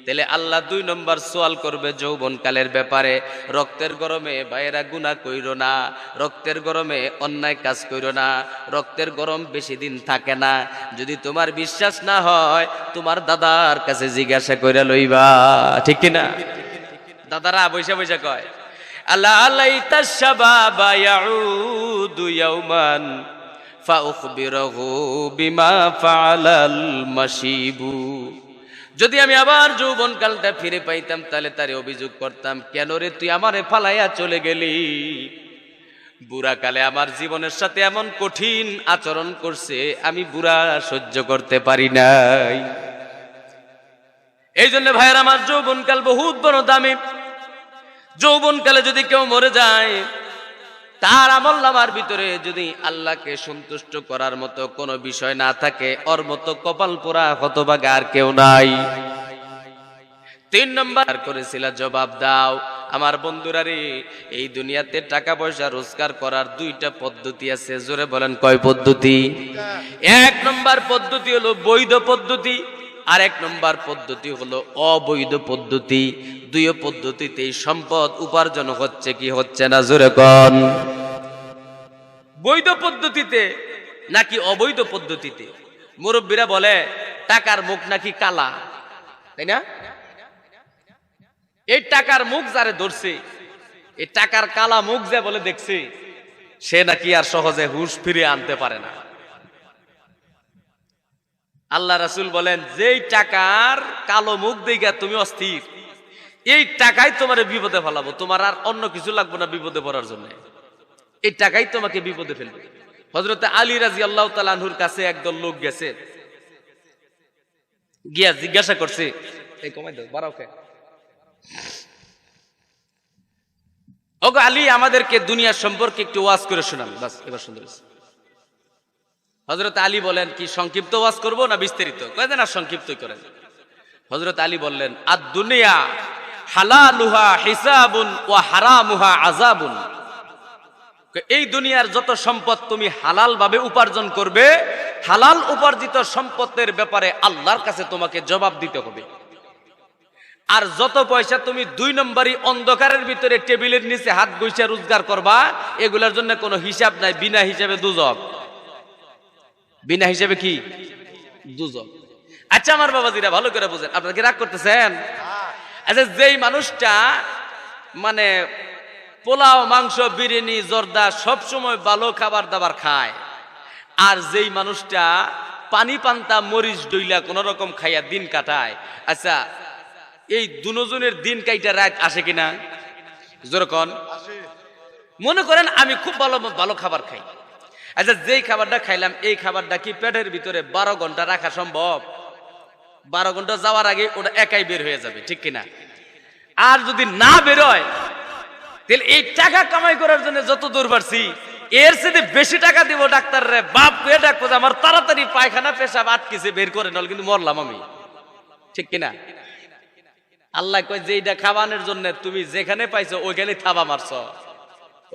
তাহলে আল্লাহ 2 নম্বর সওয়াল করবে যৌবনকালের ব্যাপারে। রক্তের গরমে ভাইয়েরা গুনাহ কইরো না, রক্তের গরমে অন্যায় কাজ কইরো না, রক্তের গরম বেশি দিন থাকে না। যদি তোমার বিশ্বাস না হয় তোমার দাদার কাছে জিজ্ঞাসা কইরা লইবা, ঠিক কি না? দাদারা বৈশা বৈশা কয়, আল্লাহ লাইতা শাবাবা ইয়াউদু ইয়াওমান ফাউখবিরহু বিমা ফাআলাল মাশিবু। যদি আমি আবার যৌবনকালটা ফিরে পাইতাম তাহলে তারে অভিযোগ করতাম, কেন রে তুই আমারে ফালাইয়া চলে গেলি? বুড়া কালে আমার জীবনের সাথে এমন কঠিন আচরণ করছে, আমি বুড়া সহ্য করতে পারি নাই। এই জন্য ভাইয়ের আমার, যৌবনকাল বহুত বড় দামি। যৌবনকালে যদি কেউ মরে যায়, তার আমলনামার ভিতরে যদি আল্লাহকে সন্তুষ্ট করার মতো কোনো বিষয় না থাকে, ওর মতো কপাল পোড়া হতভাগা আর কেউ নাই। 3 নম্বর করেছিলা জবাব দাও। আমার বন্ধুরা রে, এই দুনিয়াতে টাকা পয়সা রোজগার করার 2টা পদ্ধতি আছে। জোরে বলেন কয় পদ্ধতি? 1 নম্বর পদ্ধতি হলো বৈধ পদ্ধতি, আর 1 নম্বর পদ্ধতি হলো অবৈধ পদ্ধতি। 2 পদ্ধতিতেই সম্পদ উপার্জন হচ্ছে কি হচ্ছে না? জোরে কোন। বৈধ পদ্ধতিতে নাকি অবৈধ পদ্ধতিতে? মুরব্বীরা বলে টাকার মুখ নাকি কালা, তাই না? এই টাকার মুখ যারে ধরছে, এই টাকার কালা মুখ যে বলে দেখছে, সে নাকি আর সহজে হুঁশ ফিরে আনতে পারে না। আল্লাহ রাসূল বলেন, যেই টাকার কালো মুখ দেখে তুমি অস্থির, এই টাকাই তোমার বিপদে ফেলাবো। তোমার আর অন্য কিছু লাগবে না বিপদে পড়ার জন্য, এই টাকাই তোমাকে বিপদে ফেলবে। হযরত আলী রাদিয়াল্লাহু তাআলা আনহুর কাছে একদল লোক গেছে, গিয়া জিজ্ঞাসা করছে, এই কমাই দাও, বাড়াও কে? ওগো আলী, আমাদেরকে দুনিয়ার সম্পর্কে একটু ওয়াজ করে শোনান। বাস, এবার সুন্দর হয়েছে। হযরত আলী বলেন, কি সংক্ষিপ্ত ওয়াজ করব না বিস্তারিত? কয় না, সংক্ষিপ্তই করেন। হযরত আলী বললেন, আদ দুনিয়া হালালুহা হিসাবুন ওয়া হারামুহা আযাবুন। এই দুনিয়ার যত সম্পদ তুমি হালাল ভাবে উপার্জন করবে, হালাল উপার্জিত সম্পদের ব্যাপারে আল্লাহর কাছে তোমাকে জবাব দিতে হবে। আর যত পয়সা তুমি 2 নম্বরই অন্ধকারের ভিতরে টেবিলের নিচে হাত গুইছা রোজগার করবা, এগুলোর জন্য কোনো হিসাব নাই। বিনা হিসাবে দুজক, বিনা হিসাবে কি? দুজক। আচ্ছা আমার বাবাজিরা, ভালো করে বুঝেন। আপনারা কি রাগ করতেছেন? আচ্ছা, যেই মানুষটা মানে পোলাও, মাংস, বিরিয়ানি, জর্দা সব সময় ভালো খাবার দাবার খায়, আর যেই মানুষটা পানি পান্তা মরিচ ডইলা কোন রকম খাইয়া দিন কাটায়, আচ্ছা এই দুজনের দিন কাইটা রাত আসে কিনা? যেরকম মনে করেন আমি খুব ভালো ভালো খাবার খাই, আচ্ছা যেই খাবারটা খাইলাম, এই খাবারটা কি পেটের ভিতরে 12 ঘন্টা রাখা সম্ভব? 12 ঘন্টা যাওয়ার আগে ওটা একাই বের হয়ে যাবে, ঠিক কিনা? আর যদি না বেরোয়, তাহলে এই টাকা কামাই করার জন্য যত দূর পারছি, এর সাথে বেশি টাকা দিব ডাক্তার রে, বাপ রে ডাক্তার, আমার তাড়াতাড়ি পায়খানা পেশাব আটকেছে, বের করে নল, কিন্তু মরলাম আমি, ঠিক কিনা? আল্লাহ কয়, যেইটা খাওয়ানোর জন্য তুমি যেখানে পাইছো ওইখানে থাবা মারছো।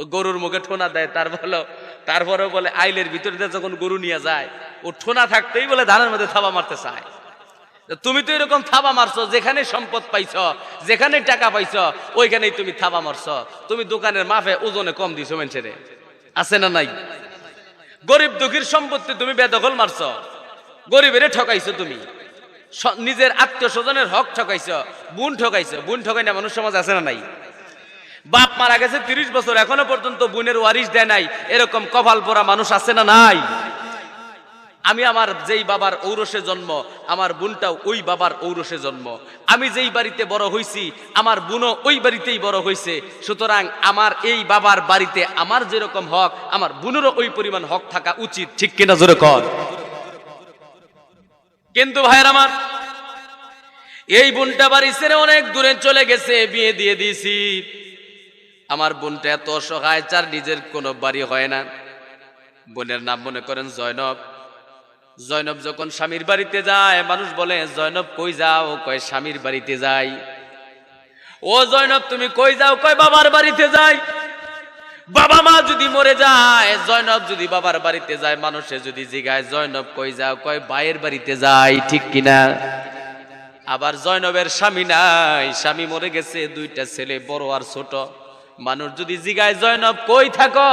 ও গরুর মুখে ঠোনা দেয়, তারপরেও বলে আইলের ভিতরে যখন গরু নিয়ে যায়, ও ঠোনা থাকতেই বলে ধানের মধ্যে থাবা মারতে চায়। তুমি তো এরকম থাবা মারছো, যেখানে সম্পদ পাইছ, যেখানে টাকা পাইছ, ওইখানেই তুমি থাবা মারছো। তুমি দোকানের মাফে ওজনে কম দিছো মানুষের, আছে না নাই? গরিব দুঃখীর সম্পত্তি তুমি বেদখল মারছো, গরিবের ঠকাইছো, তুমি নিজের আত্মীয় স্বজনের হক ঠকাইছো, বোন ঠকাইছো। বোন ঠকাই না মানুষ সমাজ আছে না নাই? বাপ মারা গেছে 30 বছর, এখনো পর্যন্ত বোনের ওয়ারিশ দেয় নাই, এরকম কপাল পোড়া মানুষ আছে না নাই? আমি আমার যেই বাবার ঔরসে জন্ম, আমার বোনটাও ওই বাবার ঔরসে জন্ম। আমি যেই বাড়িতে বড় হইছি, আমার বোনও ওই বাড়িতেই বড় হইছে। সুতরাং আমার এই বাবার বাড়িতে আমার যেরকম হক, আমার বোনেরও ওই পরিমাণ হক থাকা উচিত, ঠিক কিনা? জোরে কর। কিন্তু ভাইয়ের আমার, এই বোনটা বাড়ি ছেড়ে অনেক দূরে চলে গেছে, বিয়ে দিয়ে দিয়েছি। আমার বোনটা এত অসহায়, যার নিজের কোনো বাড়ি হয় না। বোনের নাম মনে করেন জয়নব। জয়নব যখন স্বামীর বাড়িতে যায়, মানুষ বলে, জয়নব কই যাও? কয় স্বামীর বাড়িতে যাই। ও জয়নব তুমি কই যাও? কয় বাবার বাড়িতে যাই। বাবা মা যদি মরে যায়, জয়নব যদি বাবার বাড়িতে যায়, মানুষে যদি জিগায় জয়নব কই যাও? কয় ভাইয়ের বাড়িতে যাই, ঠিক কিনা? আবার জয়নবের স্বামী নাই, স্বামী মরে গেছে, 2টা ছেলে, বড় আর ছোট। মানুষ যদি জিগায় জয়নব কই থাকো?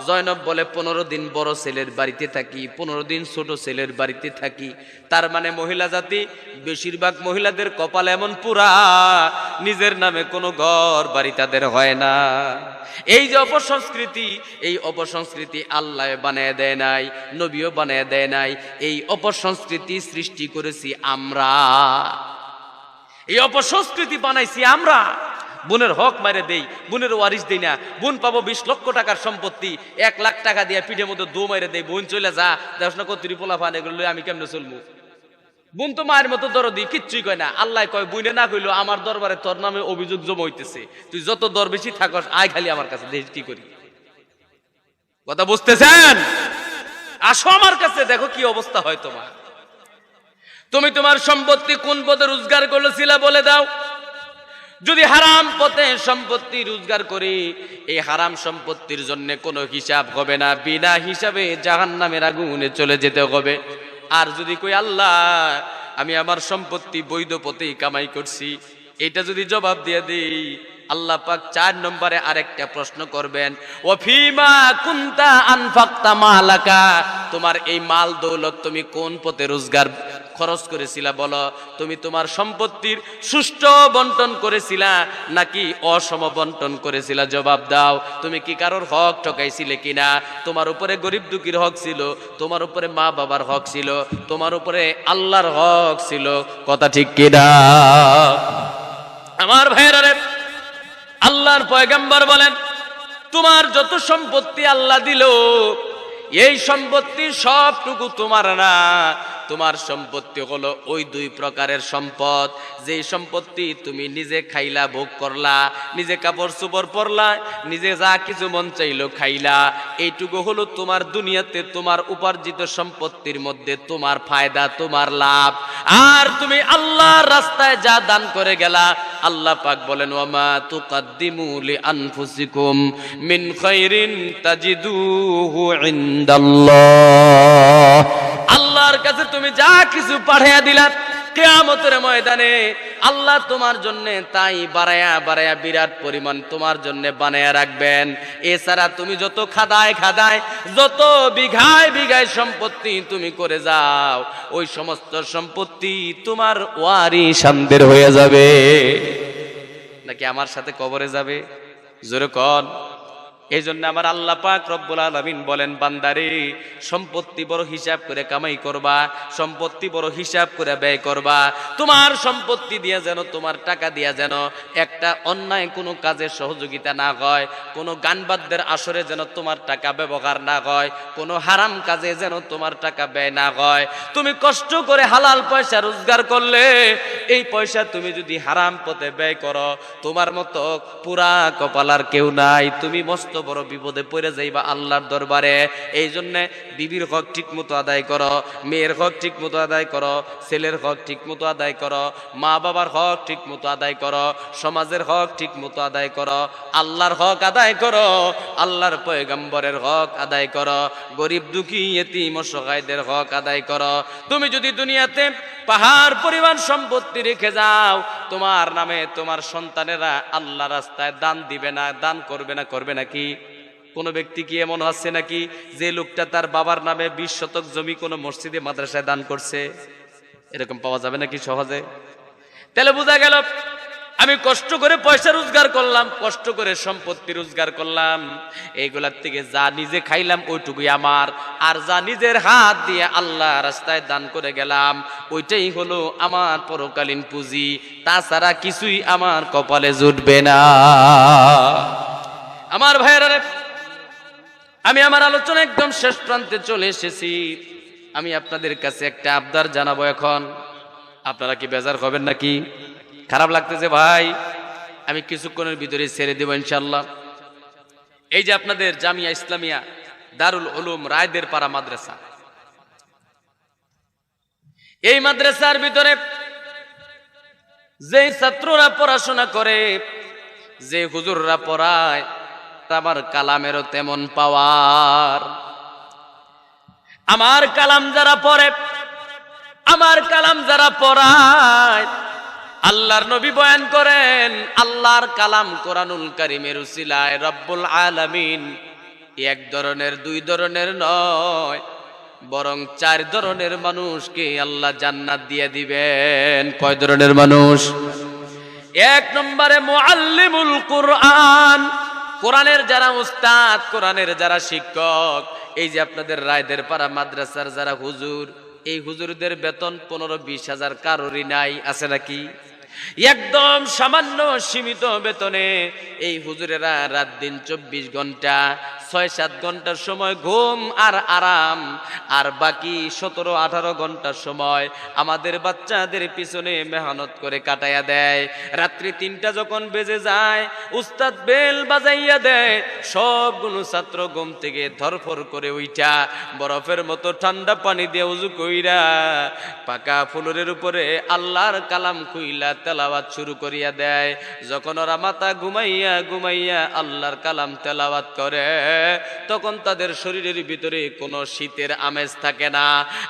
জয়নব বলে 15 দিন বড় ছেলের বাড়িতে থাকি, 15 দিন ছোট ছেলের বাড়িতে থাকি। তার মানে মহিলা জাতি, বেশিরভাগ মহিলাদের কপাল এমন পুরা, নিজের নামে কোনো ঘর বাড়ি তাদের হয় না। এই যে অপসংস্কৃতি, এই অপসংস্কৃতি আল্লাহ বানিয়ে দেয় নাই, নবীও বানিয়ে দেয় নাই। এই অপসংস্কৃতি সৃষ্টি করেছি আমরা, এই অপসংস্কৃতি বানাইছি আমরা। বোনের হক মারে দেই, বোনের ওয়ারিশ দেই না। বোন পাবো 20 লক্ষ টাকার সম্পত্তি, 1 লাখ টাকা দিয়ে পিঠের মধ্যে দো মারে দেই, বোন চলে যা, দেখ না কত পোলা ফান, এগুলো আমি কেমনে চলবো? বোন তো মায়ের মতো দরদি, কিচ্ছুই কয় না। আল্লাহ কয়, বুনে না কইলো আমার দরবারে তোর নামে অভিযোগ জমা হইতেছে, তুই যত দর বেশি থাকস আয় খালি আমার কাছে, দেখ কি করি। কথা বুঝতেছেন? আসো আমার কাছে, দেখো কি অবস্থা হয় তোমার। তুমি তোমার সম্পত্তি কোন পদে রোজগার করেছিলা বলে দাও। যদি হারাম পথে সম্পত্তি রোজগার করি, এই হারাম সম্পত্তির জন্য কোনো হিসাব হবে না, বিনা হিসাবে জাহান্নামের আগুনে চলে যেতে হবে। আর যদি কই আল্লাহ আমি আমার সম্পত্তি বৈধ পথেই কামাই করছি, এটা যদি জবাব দিয়ে দিই, আল্লাহ পাক 4 নম্বরে আরেকটা প্রশ্ন করবেন, ওয়াফিমা কুনতা আনফাকতা মালাকা, তোমার এই মাল দৌলত তুমি কোন পথে রোজগার খরচ করেছিলা বলো। তুমি তোমার সম্পত্তির সুষ্ঠু বন্টন করেছিলা নাকি অসম বন্টন করেছিলা? জবাব দাও। তুমি কি কারোর হক ঠকাইছিলে কিনা? তোমার উপরে গরিব দুঃখীর হক ছিল, তোমার উপরে মা বাবার হক ছিল, তোমার উপরে আল্লাহর হক ছিল। কথা ঠিক কিনা? আমার ভাইয়েরা রে, আল্লাহর পয়গম্বর বলেন তোমার যত সম্পত্তি আল্লাহ দিল, এই সম্পত্তি সবটুকু তোমার না। তোমার সম্পত্তি হলো ওই 2 প্রকারের সম্পদ, যেই সম্পত্তি তুমি নিজে খাইলা, ভোগ করলা, নিজে কাপড় চোপড় পরলা, নিজে যা কিছু মন চাইলো খাইলা, এইটুকু হলো তোমার দুনিয়াতে তোমার উপার্জিত সম্পত্তির মধ্যে তোমার ফায়দা, তোমার লাভ। আর তুমি আল্লাহর রাস্তায় যা দান করে গেলা, আল্লাহ পাক বলেন ওয়ামা তুকাদ্দিমু লিআনফুসিকুম মিন খাইরিন তাজিদুহু ইনদাল্লাহ। আল্লাহর কাছে তুমি যা কিছু পাঠিয়ে দিলা, কিয়ামতের ময়দানে আল্লাহ তোমার জন্য তাই বাড়ায়া বাড়ায়া বিরাট পরিমাণ তোমার জন্য বানায়া রাখবেন। এছাড়া তুমি যত খাদায় খাদায়, যত বিঘায় বিঘায় সম্পত্তি তুমি করে যাও, ওই সমস্ত সম্পত্তি তোমার ওয়ারিসানদের হয়ে যাবে। নাকি আমার সাথে কবরে যাবে? জোরে কোন। এই জন্য আমার আল্লাহ পাক রব্বুল আলামিন বলেন, বান্দারে সম্পত্তি বড় হিসাব করে কামাই করবা, সম্পত্তি বড় হিসাব করে ব্যয় করবা। তোমার সম্পত্তি দিয়া যেন, তোমার টাকা দিয়া যেন একটা অন্যায় কোনো কাজে সহযোগিতা না হয়, কোনো গান বাদ্যের আসরে যেন তোমার টাকা ব্যবহার না হয়, কোনো হারাম কাজে যেন তোমার টাকা ব্যয় না হয়। তুমি কষ্ট করে হালাল পয়সা রোজগার করলে, এই পয়সা তুমি যদি হারাম পথে ব্যয় করো, তোমার মতো পুরা কপালার কেউ নাই। তুমি মস্ত বড় বিপদে পড়ে যাইবা আল্লাহর দরবারে। এই জন্য বিবির হক ঠিক মতো আদায় করো, মেয়ের হক ঠিক মতো আদায় করো, ছেলের হক ঠিক মতো আদায় করো, মা বাবার হক ঠিক মতো আদায় করো, সমাজের হক ঠিক মতো আদায় করো, আল্লাহর হক আদায় করো, আল্লাহর পয়গম্বরের হক আদায় করো, গরিব দুঃখী ইয়েতিম অসহায়দের হক আদায় করো। তুমি যদি দুনিয়াতে পাহাড় পরিমাণ সম্পত্তি রেখে যাও, তোমার নামে তোমার সন্তানেরা আল্লাহ রাস্তায় দান দিবে না, দান করবে না? করবে নাকি? কোন ব্যক্তি কি এমন আছে নাকি যে লোকটা তার বাবার নামে 20 শতক জমি কোনো মসজিদে মাদ্রাসায় দান করছে? এরকম পাওয়া যাবে নাকি সহজে? তাহলে বোঝা গেল, আমি কষ্ট করে পয়সা রোজগার করলাম, কষ্ট করে সম্পত্তি রোজগার করলাম, এইগুলার থেকে যা নিজে খাইলাম ওইটুকুই আমার, আর যা নিজের হাত দিয়ে আল্লাহ রাস্তায় দান করে গেলাম, ওইটাই হলো আমার পরকালীন পুঁজি। তাছাড়া কিছুই আমার কপালে জুটবে না। আমার ভাইয়েরা, আমি আমার আলোচনা একদম শেষ প্রান্তে চলে এসেছি। আমি আপনাদের কাছে একটা আবদার জানাবো এখন। আপনারা কি বেজার হবেন নাকি? খারাপ লাগতেছে ভাই? আমি কিছুক্ষণের ভিতরে ছেড়ে দেব ইনশাআল্লাহ। এই যে আপনাদের জামিয়া ইসলামিয়া দারুল উলুম রায়দের পাড়া মাদ্রাসা, এই মাদ্রাসার ভিতরে যে ছাত্ররা পড়াশোনা করে, যে হুজুররা পড়ায়, আমার কালামেরও তেমন পাওয়ার। আমার কালাম যারা পড়ে, আমার কালাম যারা পড়ায়, আল্লাহর নবী বয়ান করেন, আল্লাহর কালাম কোরআনুল কারীমের উসিলায় রব্বুল আলামিন 1 ধরনের 2 ধরনের নয়, বরং 4 ধরনের মানুষকে আল্লাহ জান্নাত দিয়ে দিবেন। কয় ধরনের মানুষ? 1 নম্বরে মুআল্লিমুল কুরআন, কোরআনের যারা উস্তাদ, কোরআনের যারা শিক্ষক। এই যে আপনাদের রায়দের পাড়া মাদ্রাসার যারা হুজুর, এই হুজুরদের বেতন 15-20 হাজার কারোরই নাই, আছে নাকি? একদম সামান্য সীমিত বেতনে এই হুজুরেরা রাত দিন 24 ঘন্টা, 6-7 ঘন্টার সময় ঘুম আর আরাম, আর বাকি 17-18 ঘন্টার সময় আমাদের বাচ্চাদের পিছনে মেহনত করে কাটাইয়া দেয়। রাত্রি 3টা যখন বেজে যায়, উস্তাদ বেল বাজাইয়া দেয়, সবগুলো ছাত্র ঘুম থেকে ধরফর করে উইঠা বরফের মতো ঠান্ডা পানি দিয়ে উজু কইরা পাকা ফুলের উপরে আল্লাহর কালাম কইলা তেলাওয়াত শুরু করিয়া দেয়। যখন ওরা মাথা ঘুমাইয়া ঘুমাইয়া আল্লাহর কালাম তেলাওয়াত করে, তখন তাদের শরীরের ভিতরে কোনো শীতের আমেজ থাকে না।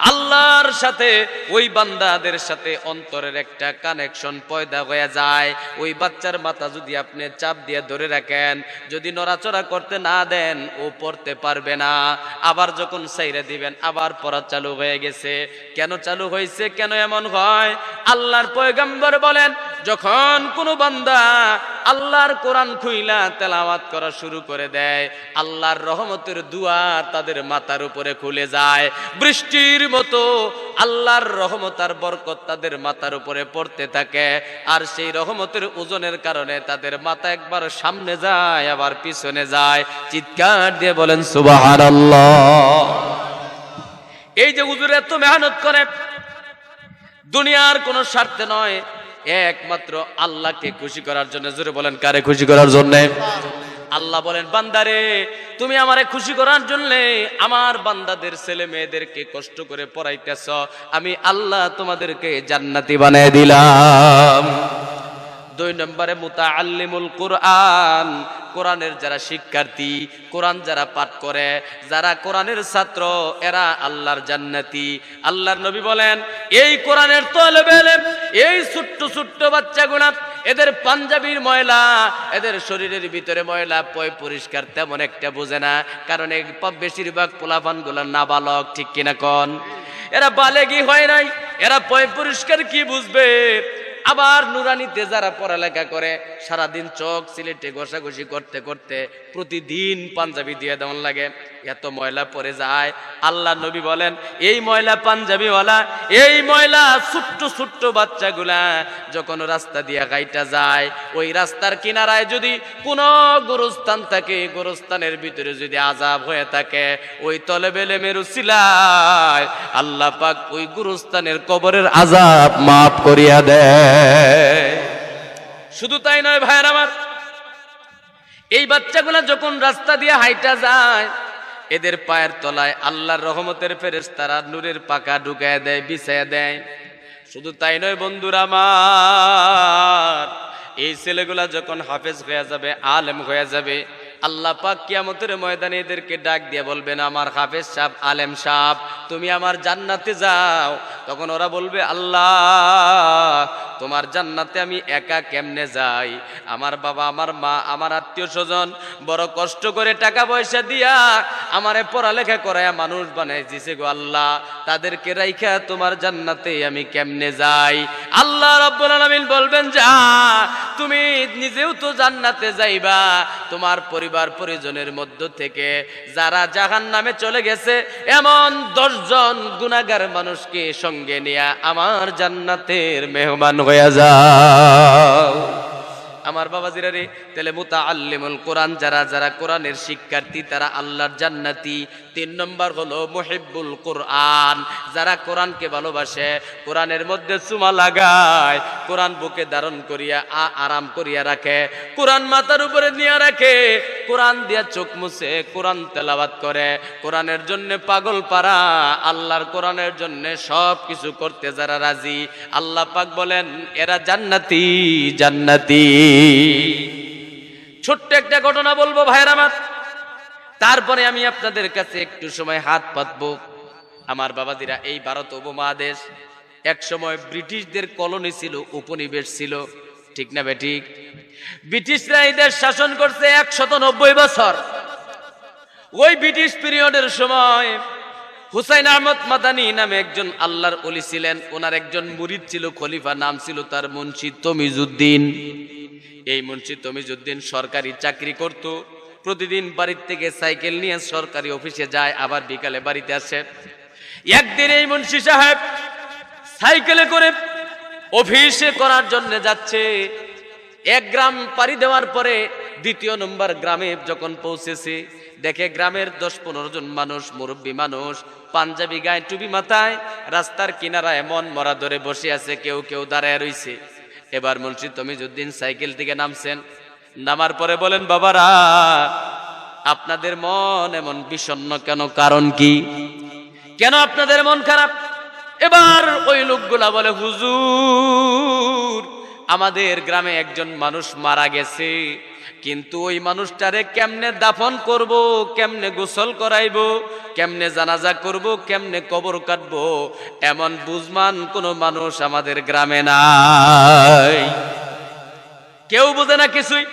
আল্লাহর সাথে ওই বান্দাদের সাথে অন্তরের একটা কানেকশন পয়দা হয়ে যায়। ওই বাচ্চার মাথা যদি আপনি চাপ দিয়ে ধরে রাখেন, যদি নড়াচড়া করতে না দেন, ও পড়তে পারবে না। আবার যখন সাইরা দিবেন, আবার পড়া চালু হয়ে গেছে। কেন চালু হয়েছে, কেন এমন হয়? আল্লাহর পয়গম্বর বলেন, যখন কোনো বান্দা আল্লাহর কোরআন খুইলা তেলাওয়াত করা শুরু করে দেয়, আল্লাহর রহমতের দুয়ার তাদের মাথার উপরে খুলে যায়। বৃষ্টির মতো আল্লাহর রহমত আর বরকত তাদের মাথার উপরে পড়তে থাকে। আর সেই রহমতের ওজনের কারণে তাদের মাথা একবার সামনে যায়, আবার পিছনে যায়। চিৎকার দিয়ে বলেন সুবহানাল্লাহ। এই যে হুজুর এত মেহনত করে, দুনিয়ার কোনো স্বার্থে নয়, একমাত্র আল্লাহকে খুশি করার জন্য। জোরে বলেন, কারে খুশি করার জন্য? আল্লাহ বলেন, বান্দারে তুমি আমারে খুশি করার জন্য আমার বান্দাদের ছেলে মেয়েদেরকে কষ্ট করে পড়াইতেছ, আমি আল্লাহ তোমাদেরকে জান্নাতি বানিয়ে দিলাম। 2 নম্বরে মুতাআল্লিমুল কুরআন, কোরআনের যারা শিক্ষার্থী, কোরআন যারা পাঠ করে, যারা কোরআনের ছাত্র, এরা আল্লাহর জান্নাতি। আল্লাহর নবী বলেন, এই কোরআনের তালেবে ইলম, এই ছোট্ট ছোট্ট বাচ্চাগুলা, এদের পাঞ্জাবির ময়লা, এদের শরীরের ভিতরে ময়লা, পয় পরিষ্কার তেমন একটা বোঝে না। কারণ এই বেশিরভাগ পোলাপানগুলো নাবালক, ঠিক কিনা কোন? এরা বালেগী হয় নাই, এরা পয় পরিষ্কার কি বুঝবে? আবার নুরানিতে যারা পড়ালেখা করে, সারাদিন চোখ সিলেটে ঘষাঘষি করতে করতে প্রতিদিন পাঞ্জাবি দিয়ে দেওয়ান লাগে, এত ময়লা পড়ে যায়। আল্লাহ নবী বলেন, এই ময়লা পাঞ্জাবিওয়ালা, এই ময়লা ছোট্ট ছোট্ট বাচ্চাগুলা যখন রাস্তা দিয়ে গাইটা যায়, ওই রাস্তার কিনারায় যদি কোনো গোরস্থান থাকে, গোরস্থানের ভিতরে যদি আযাব হয়ে থাকে, ওই তলেবে ইলমের উসিলায় আল্লাহ পাক ওই গোরস্থানের কবরের আযাব মাফ করিয়া দেয়। শুধু তাই নয় ভাইয়ের আমার, এই বাচ্চাগুলা যখন রাস্তা দিয়ে হাইটা যায়, এদের পায়ের তলায় আল্লাহর রহমতের ফেরেশতারা নূরের পাকা ঢুকায় দেয়, বিছায়া দেয়। শুধু তাই নয় বন্ধুরা আমার, এই ছেলেগুলা যখন হাফেজ হয়ে যাবে, আলেম হয়ে যাবে, আল্লাহ পাক কিয়ামতের ময়দানে এদেরকে ডাক দিয়ে বলবেন, আমার হাফেজ সাহেব, আলেম সাহেব, তুমি আমার জান্নাতে যাও। তখন ওরা বলবে, আল্লাহ তোমার জান্নাতে আমি একা কেমনে যাই? আমার বাবা, আমার মা, আমার আত্মীয় স্বজন বড় কষ্ট করে টাকা পয়সা দিয়া আমারে পড়ালেখা করায়া মানুষ বানাই দিছে গো আল্লাহ, তাদেরকে রাইখা তোমার জান্নাতে আমি কেমনে যাই? আল্লাহ রাব্বুল আলামিন বলবেন, যা, তুমি নিজেও তো জান্নাতে যাইবা, তোমার পরিবার পরিজনের মধ্য থেকে যারা জাহান্নামে চলে গেছে এমন 10 জন গুনাহগার মানুষকে সঙ্গে নিয়ে আমার জান্নাতের মেহমান হয়ে যাও। আমার বাবাজিরা রে, তাহলে মুতাআল্লিমুল কোরআন, যারা যারা কোরআনের শিক্ষার্থী, তারা আল্লাহর জান্নাতি। 3 নম্বর হলো মুহিব্বুল কোরআন, যারা কোরআনকে ভালোবাসে, কোরআনের মধ্যে চুমা লাগায়, কোরআন বুকে ধারণ করিয়া আরাম করিয়া রাখে, কোরআন মাথার উপরে নিয়ে রাখে, কোরআন দিয়া চোখ মুছে, কোরআন তেলাওয়াত করে, কোরআনের জন্য পাগল পারা, আল্লাহর কোরআনের জন্য সব কিছু করতে যারা রাজি, আল্লাহ পাক বলেন এরা জান্নাতি, জান্নাতি। ছোট্ট একটা ঘটনা বলবো ভাইয়ের আমার, তারপরে আমি আপনাদের কাছে একটু সময় হাত পাতবো। আমার বাবাদিরা, এই ভারত উপমহাদেশ এক সময় ব্রিটিশদের কলোনি ছিল, উপনিবেশ ছিল, ঠিক না বেঠিক? ব্রিটিশরা এই দেশ শাসন করছে 190 বছর। ওই ব্রিটিশ পিরিয়ডের সময় হুসাইন আহমদ মাদানী নামে একজন আল্লাহর ওলি ছিলেন, ওনার একজন মুরিদ ছিল, খলিফা, নাম ছিল তার মুন্সি তমিজউদ্দিন। এই মুন্সি তমিজউদ্দিন সরকারি চাকরি করত, প্রতিদিন বাড়ির থেকে সাইকেল নিয়ে সরকারি অফিসে যায়, আবার বিকালে বাড়িতে আসে। একদিন এই মুন্সি সাহেব সাইকেলে করে অফিসে করার জন্য যাচ্ছে। 1 গ্রাম পাড়ি দেওয়ার পরে 2 নম্বর গ্রামে যখন পৌঁছেছে, দেখে গ্রামের 10-15 জন মানুষ, মুরব্বী মানুষ, পাঞ্জাবি গায়ে, টুপি মাথায়, রাস্তার কিনারায় মন মরা ধরে বসে আছে, কেউ কেউ দাঁড়ায় রইছে। এবার মুন্সি তমিজউদ্দিন সাইকেল থেকে নামছেন, নামার পরে বলেন, বাবারা আপনাদের মন এমন বিষণ্ণ কেন? কারণ কি? কেন আপনাদের মন খারাপ? এবার ওই লোকগুলা বলে, হুজুর আমাদের গ্রামে একজন মানুষ মারা গেছে, কিন্তু ওই মানুষটারে কেমনে দাফন করব, কেমনে গোসল করাইব, কেমনে জানাজা করব, কেমনে কবর কাটবো, এমন বুঝমান কোনো মানুষ আমাদের গ্রামে নাই। কেউ বোঝে না কিছুই।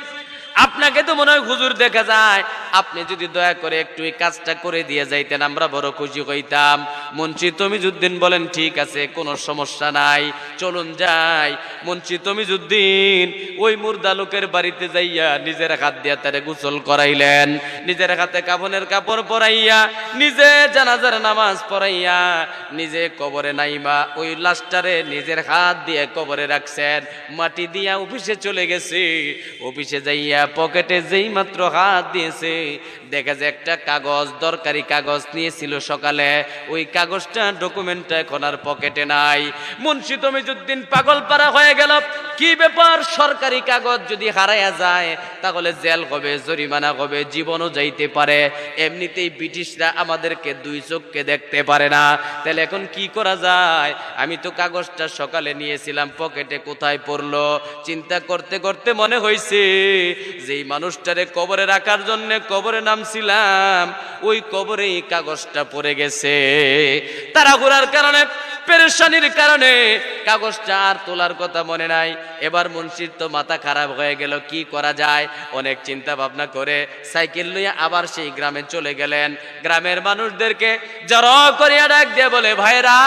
আপনাকে তো মনে হয় হুজুর দেখা যায়, আপনি যদি দয়া করে একটু এই কাজটা করে দিয়ে যাইতেন আমরা বড় খুশি হইতাম। মুন্সি তমিজউদ্দিন বলেন ঠিক আছে, কোনো সমস্যা নাই, চলুন যাই। মুন্সি তমিজউদ্দিন ওই মুর্দা লোকের বাড়িতে যাইয়া নিজের হাত দিয়া তারে গোসল করাইলেন, নিজের হাতে কাফনের কাপড় পরাইয়া, নিজে জানাজার নামাজ পড়াইয়া, নিজে কবরে নাইমা ওই লাশটারে নিজের হাত দিয়ে কবরে রাখছেন। মাটি দিয়া অফিসে চলে গেছে। অফিসে যাইয়া পকেটে যেই মাত্র হাত দিয়েছে, দেখা যায় একটা কাগজ, দরকারি কাগজ নিয়েছিল সকালে, ওই কাগজটা ডকুমেন্টটা এখন আর পকেটে নাই। মুন্সি তমিজউদ্দিন পাগল পারা হয়ে গেল, কি ব্যাপার, সরকারি কাগজ যদি হারাইয়া যায় তাহলে জেল হবে, জরিমানা হবে, জীবনও যাইতে পারে। এমনিতেই ব্রিটিশরা আমাদেরকে দুই চোখকে দেখতে পারে না, তাহলে এখন কি করা যায়? আমি তো কাগজটা সকালে নিয়েছিলাম, পকেটে কোথায় পড়লো? চিন্তা করতে করতে মনে হয়েছে যেই মানুষটারে কবরে রাখার জন্য কবরে নামছিলাম, ওই কবরে এই কাগজটা পড়ে গেছে। তাড়াহুড়ার কারণে, পেরেশানির কারণে কাগজটা আর তোলার কথা মনে নাই। এবার মুন্সির তো মাথা খারাপ হয়ে গেল, কি করা যায়? অনেক চিন্তা ভাবনা করে সাইকেল লইয়া আবার সেই গ্রামে চলে গেলেন। গ্রামের মানুষদেরকে জড়ো করিয়া ডাক দিয়ে বলে, ভাইরা,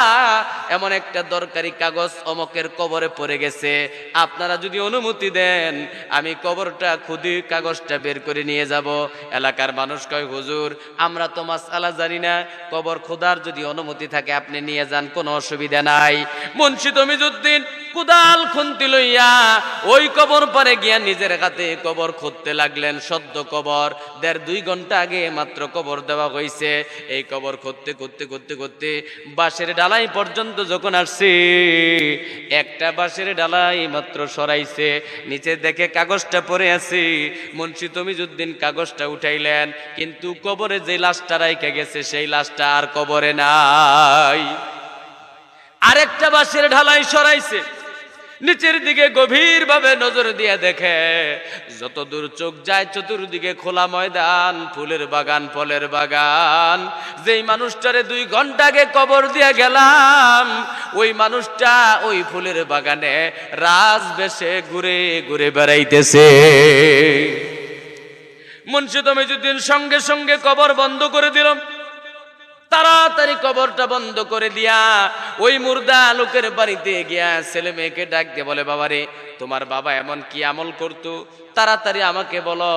এমন একটা দরকারি কাগজ অমকের কবরে পড়ে গেছে, আপনারা যদি অনুমতি দেন আমি কবরটা খুদি কাগজটা বের করে নিয়ে যাব। এলাকার মানুষ কয়, হুজুর আমরা তো মাসআলা জানি না, কবর খোদার যদি অনুমতি থাকে আপনি নিয়ে যান, কোনো অসুবিধা নাই। মুন্সি তমিজউদ্দিন কুদাল খুন্তি লইয়া ওই কবর পারে গিয়া নিজের হাতে কবর খুঁড়তে লাগলেন। সদ্য কবর, 1.5-2 ঘন্টা আগে মাত্র কবর দেওয়া হয়েছে। এই কবর খুঁড়তে খুঁড়তে খুঁড়তে খুঁড়তে বাঁশের ডালাই পর্যন্ত যখন আসছে, একটা বাঁশের ডালাই মাত্র সরাইছে, নিচে দেখে কাগজটা পড়ে আছে। মুন্সি তমিজউদ্দিন কাগজটা উঠাইলেন, কিন্তু কবরে যে লাশটা রাইখা গেছে সেই লাশটা আর কবরে নাই। আরেকটা বাঁশের ঢালাই সরাইছে, নিচের দিকে গভীর ভাবে নজর দিয়ে দেখে, যতদূর চোখ যায় চতুর্দিকে খোলা ময়দান, ফুলের বাগান, ফলের বাগান। যেই মানুষটারে 2 ঘন্টা আগে কবর দিয়ে গেলাম, ওই মানুষটা ওই ফুলের বাগানে রাজবেশে ঘুরে ঘুরে বেড়াইতেছে। মুন্সি তমিজউদ্দিন সঙ্গে সঙ্গে কবর বন্ধ করে দিল। তাড়াতাড়ি কবরটা বন্ধ করে দিয়া ওই মুর্দা লোকের বাড়িতে গিয়া ছেলে মেয়েকে ডাক দিয়ে বলে, বাবারে, তোমার বাবা এমন কি আমল করতো, তাড়াতাড়ি আমাকে বলো।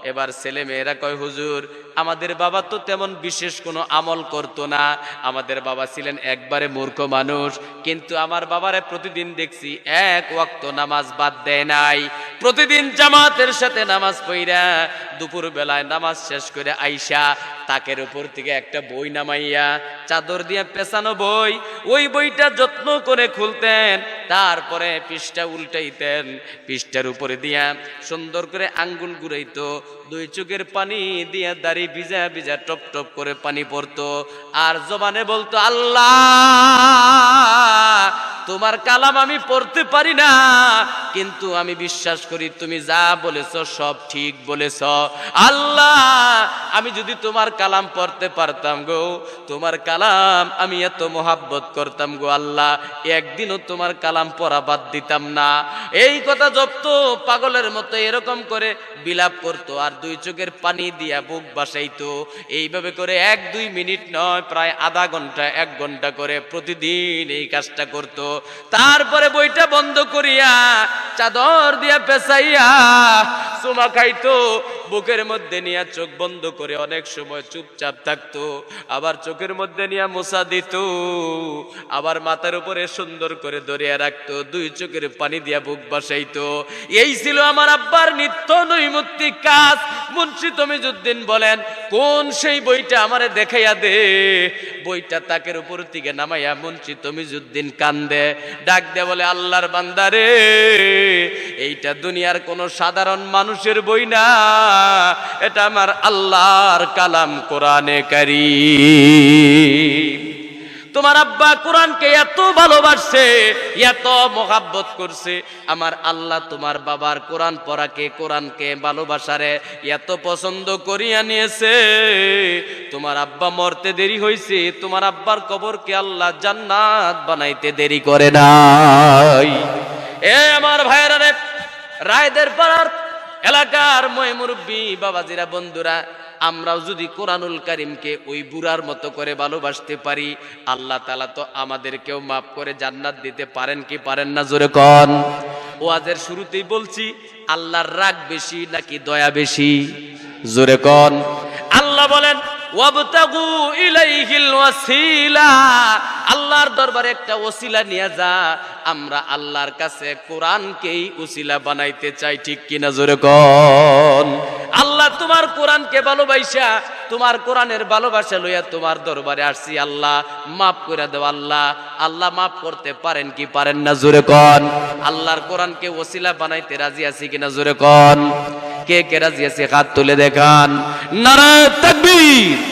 এবার ছেলে মেয়েরা কয়, হুজুর আমাদের বাবা তো তেমন বিশেষ কোনো আমল করতো না, আমাদের বাবা ছিলেন একবারে মূর্খ মানুষ, কিন্তু আমার বাবারে প্রতিদিন দেখছি 1 ওয়াক্ত নামাজ বাদ দেয় নাই। প্রতিদিন জামাতের সাথে নামাজ পড়া দুপুর বেলায় নামাজ শেষ করে আইসা তাকের উপর থেকে একটা বই নামাইয়া, চাদর দিয়ে পেছানো বই, ওই বইটা যত্ন করে খুলতেন, তারপরে পৃষ্ঠা উল্টাইতেন, পৃষ্ঠার উপরে দিয়া সুন্দর করে আঙ্গুল ঘুরাইতো, 2 চোখের পানি দিয়া দাড়ি ভিজা ভিজা টপ টপ করে পানি পড়তো, আর জবানে বলতো, আল্লাহ তোমার কালাম আমি পড়তে পারি না, কিন্তু আমি বিশ্বাস করি তুমি যা বলেছ সব ঠিক বলেছ। আল্লাহ, আমি যদি তোমার কালাম পড়তে পারতাম গো, তোমার কালাম আমি এত মোহাব্বত করতাম গো আল্লাহ, একদিনও তোমার কালাম পড়া বাদ দিতাম না। এই কথা জপতো, পাগলের মতো এরকম করে বিলাপ করতো, আর 2 চোখের পানি দিয়া বুক বাসাইতো। এইভাবে করে 1-2 মিনিট নয়, প্রায় আধা ঘন্টা 1 ঘন্টা করে প্রতিদিন এই কাজটা করতো। তারপরে বইটা বন্ধ করিয়া চাদর দিয়া পেঁচাইয়া চুমা খাইতো, বুকের মধ্যে নিয়ে চোখ বন্ধ করে অনেক সময় চুপচাপ থাকতো, আবার চোখের মধ্যে নিয়ে মোছা দিত, আবার মাথার উপরে সুন্দর করে ধরিয়া রাখতো, 2 চোখের পানি দিয়া বুক বাসাইতো। এই ছিল আমার আব্বার নিত্য নৈমিত্তিক কাজ। মুন্সি তমিজউদ্দিন বলেন, কোন সেই বইটা আমারে দেখাইয়া দে। বইটা তাকের উপর থেকে নামাইয়া মুন্সি তমিজউদ্দিন কান্দে, ডাক দে বলে, আল্লাহর বান্দারে, এইটা দুনিয়ার কোনো সাধারণ মানুষের বই না, এটা আমার আল্লাহর কালাম, কোরআনে কারীম। তোমার আব্বা কোরআনকে এত ভালোবাসছে, এত মোহাব্বত করছে। আমার আল্লাহ তোমার বাবার কোরআন পড়াকে, কোরআনকে ভালোবাসারে এত পছন্দ করিয়া নিয়েছে। তোমার আব্বা মরতে দেরি হয়েছে, তোমার আব্বার কবরকে আল্লাহ জান্নাত বানাইতে দেরি করে নাই। এ আমার ভাইয়েরা রে, রায়দের পাড়ার এলাকার ময় মুরব্বী বাবাজিরা, বন্ধুরা, আমরাও যদি কোরআনুল কারীমকে ওই বুড়ার মতো করে ভালোবাসতে পারি, আল্লাহ তাআলা তো আমাদেরকেও মাফ করে জান্নাত দিতে পারেন কি পারেন না? জোরে কোন। ওয়াজের শুরুতেই বলছি, আল্লাহর রাগ বেশি নাকি দয়া বেশি? জোরে কোন। আল্লাহ বলেন ওয়াবতাগু ইলাইহিল ওয়াসিলা, আল্লাহর দরবারে একটা ওসিলা নিয়ে যা। আমরা আল্লাহর কাছে কোরআনকেই ওসিলা বানাইতে চাই, ঠিক কিনা? জোরে কোন। আল্লাহ তোমার কোরআনকে ভালোবাসা, তোমার কোরআনের ভালোবাসা লইয়া তোমার দরবারে আসছি, আল্লাহ মাফ করে দাও। আল্লাহ আল্লাহ মাফ করতে পারেন কি পারেন না? জোরে কোন। আল্লাহর কোরআনকে ওসিলা বানাইতে রাজি আছি কিনা? জোরে কোন। কে কে রাজি আছে? হাত তুলে দেখান। নারে তাকবীর।